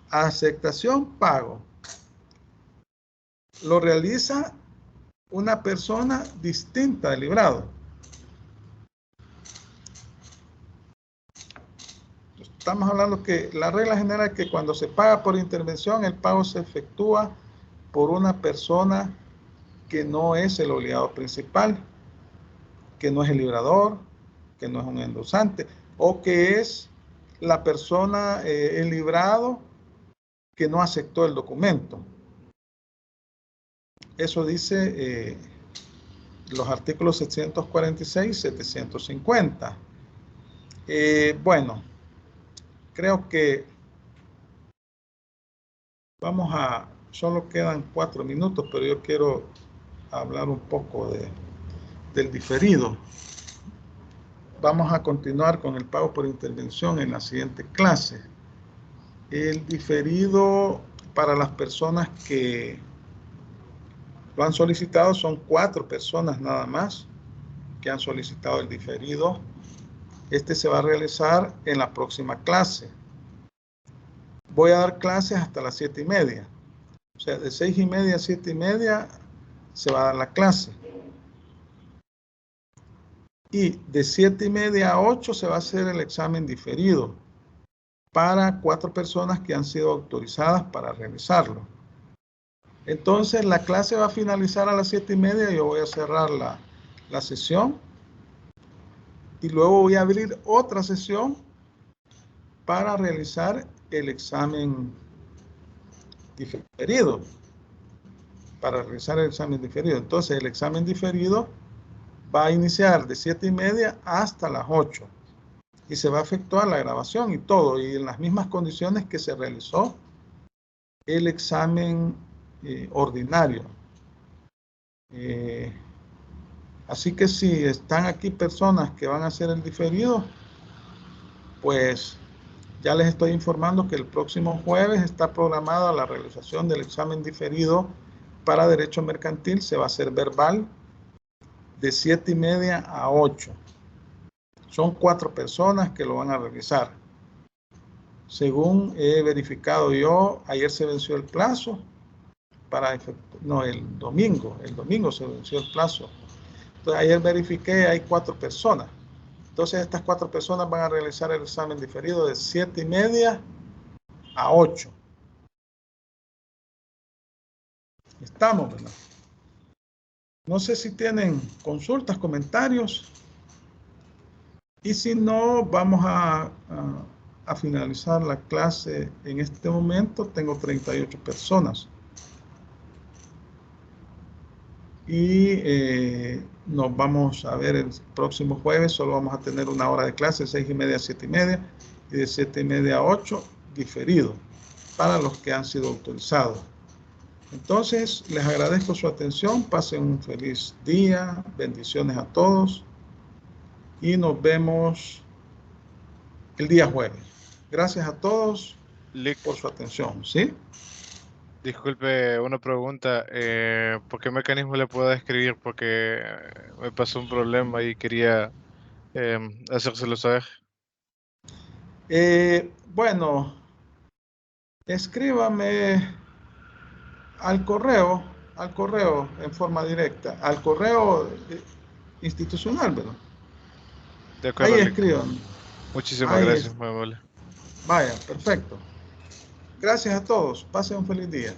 Aceptación, pago. Lo realiza una persona distinta del librado. Estamos hablando que la regla general es que cuando se paga por intervención, el pago se efectúa por una persona que no es el obligado principal, que no es el librador, que no es un endosante, o que es la persona, el librado, que no aceptó el documento. Eso dice los artículos 746 y 750. Bueno, creo que solo quedan 4 minutos, pero yo quiero hablar un poco del diferido. Vamos a continuar con el pago por intervención en la siguiente clase. El diferido para las personas que lo han solicitado son 4 personas nada más que han solicitado el diferido. Este se va a realizar en la próxima clase. Voy a dar clases hasta las 7:30. O sea, de 6:30 a 7:30 se va a dar la clase. Y de 7:30 a 8 se va a hacer el examen diferido para 4 personas que han sido autorizadas para realizarlo. Entonces, la clase va a finalizar a las 7:30. Yo voy a cerrar la sesión y luego voy a abrir otra sesión para realizar el examen diferido. Entonces, el examen diferido va a iniciar de 7:30 hasta las 8 y se va a efectuar la grabación y todo, y en las mismas condiciones que se realizó el examen ordinario. Así que si están aquí personas que van a hacer el diferido, pues ya les estoy informando que el próximo jueves está programada la realización del examen diferido para derecho mercantil. Se va a hacer verbal de 7:30 a 8. Son 4 personas que lo van a realizar. Según he verificado yo, ayer se venció el plazo el domingo se venció el plazo. Entonces ayer verifiqué, hay 4 personas. Entonces estas 4 personas van a realizar el examen diferido de 7:30 a 8. Estamos, ¿verdad? No sé si tienen consultas, comentarios. Y si no, vamos a finalizar la clase. En este momento tengo 38 personas. Y nos vamos a ver el próximo jueves. Solo vamos a tener 1 hora de clase, 6:30 a 7:30, y de 7:30 a 8 diferido para los que han sido autorizados. Entonces, les agradezco su atención. Pasen un feliz día. Bendiciones a todos. Y nos vemos el día jueves. Gracias a todos por su atención. ¿Sí? Disculpe, una pregunta. ¿Por qué mecanismo le puedo escribir? Porque me pasó un problema y quería hacérselo saber. Bueno, escríbame al correo en forma directa, al correo institucional, ¿verdad? De acuerdo, Ahí Lic. escriban. Muchísimas Ahí gracias, muy amable. Vaya, perfecto. Gracias a todos. Pasen un feliz día.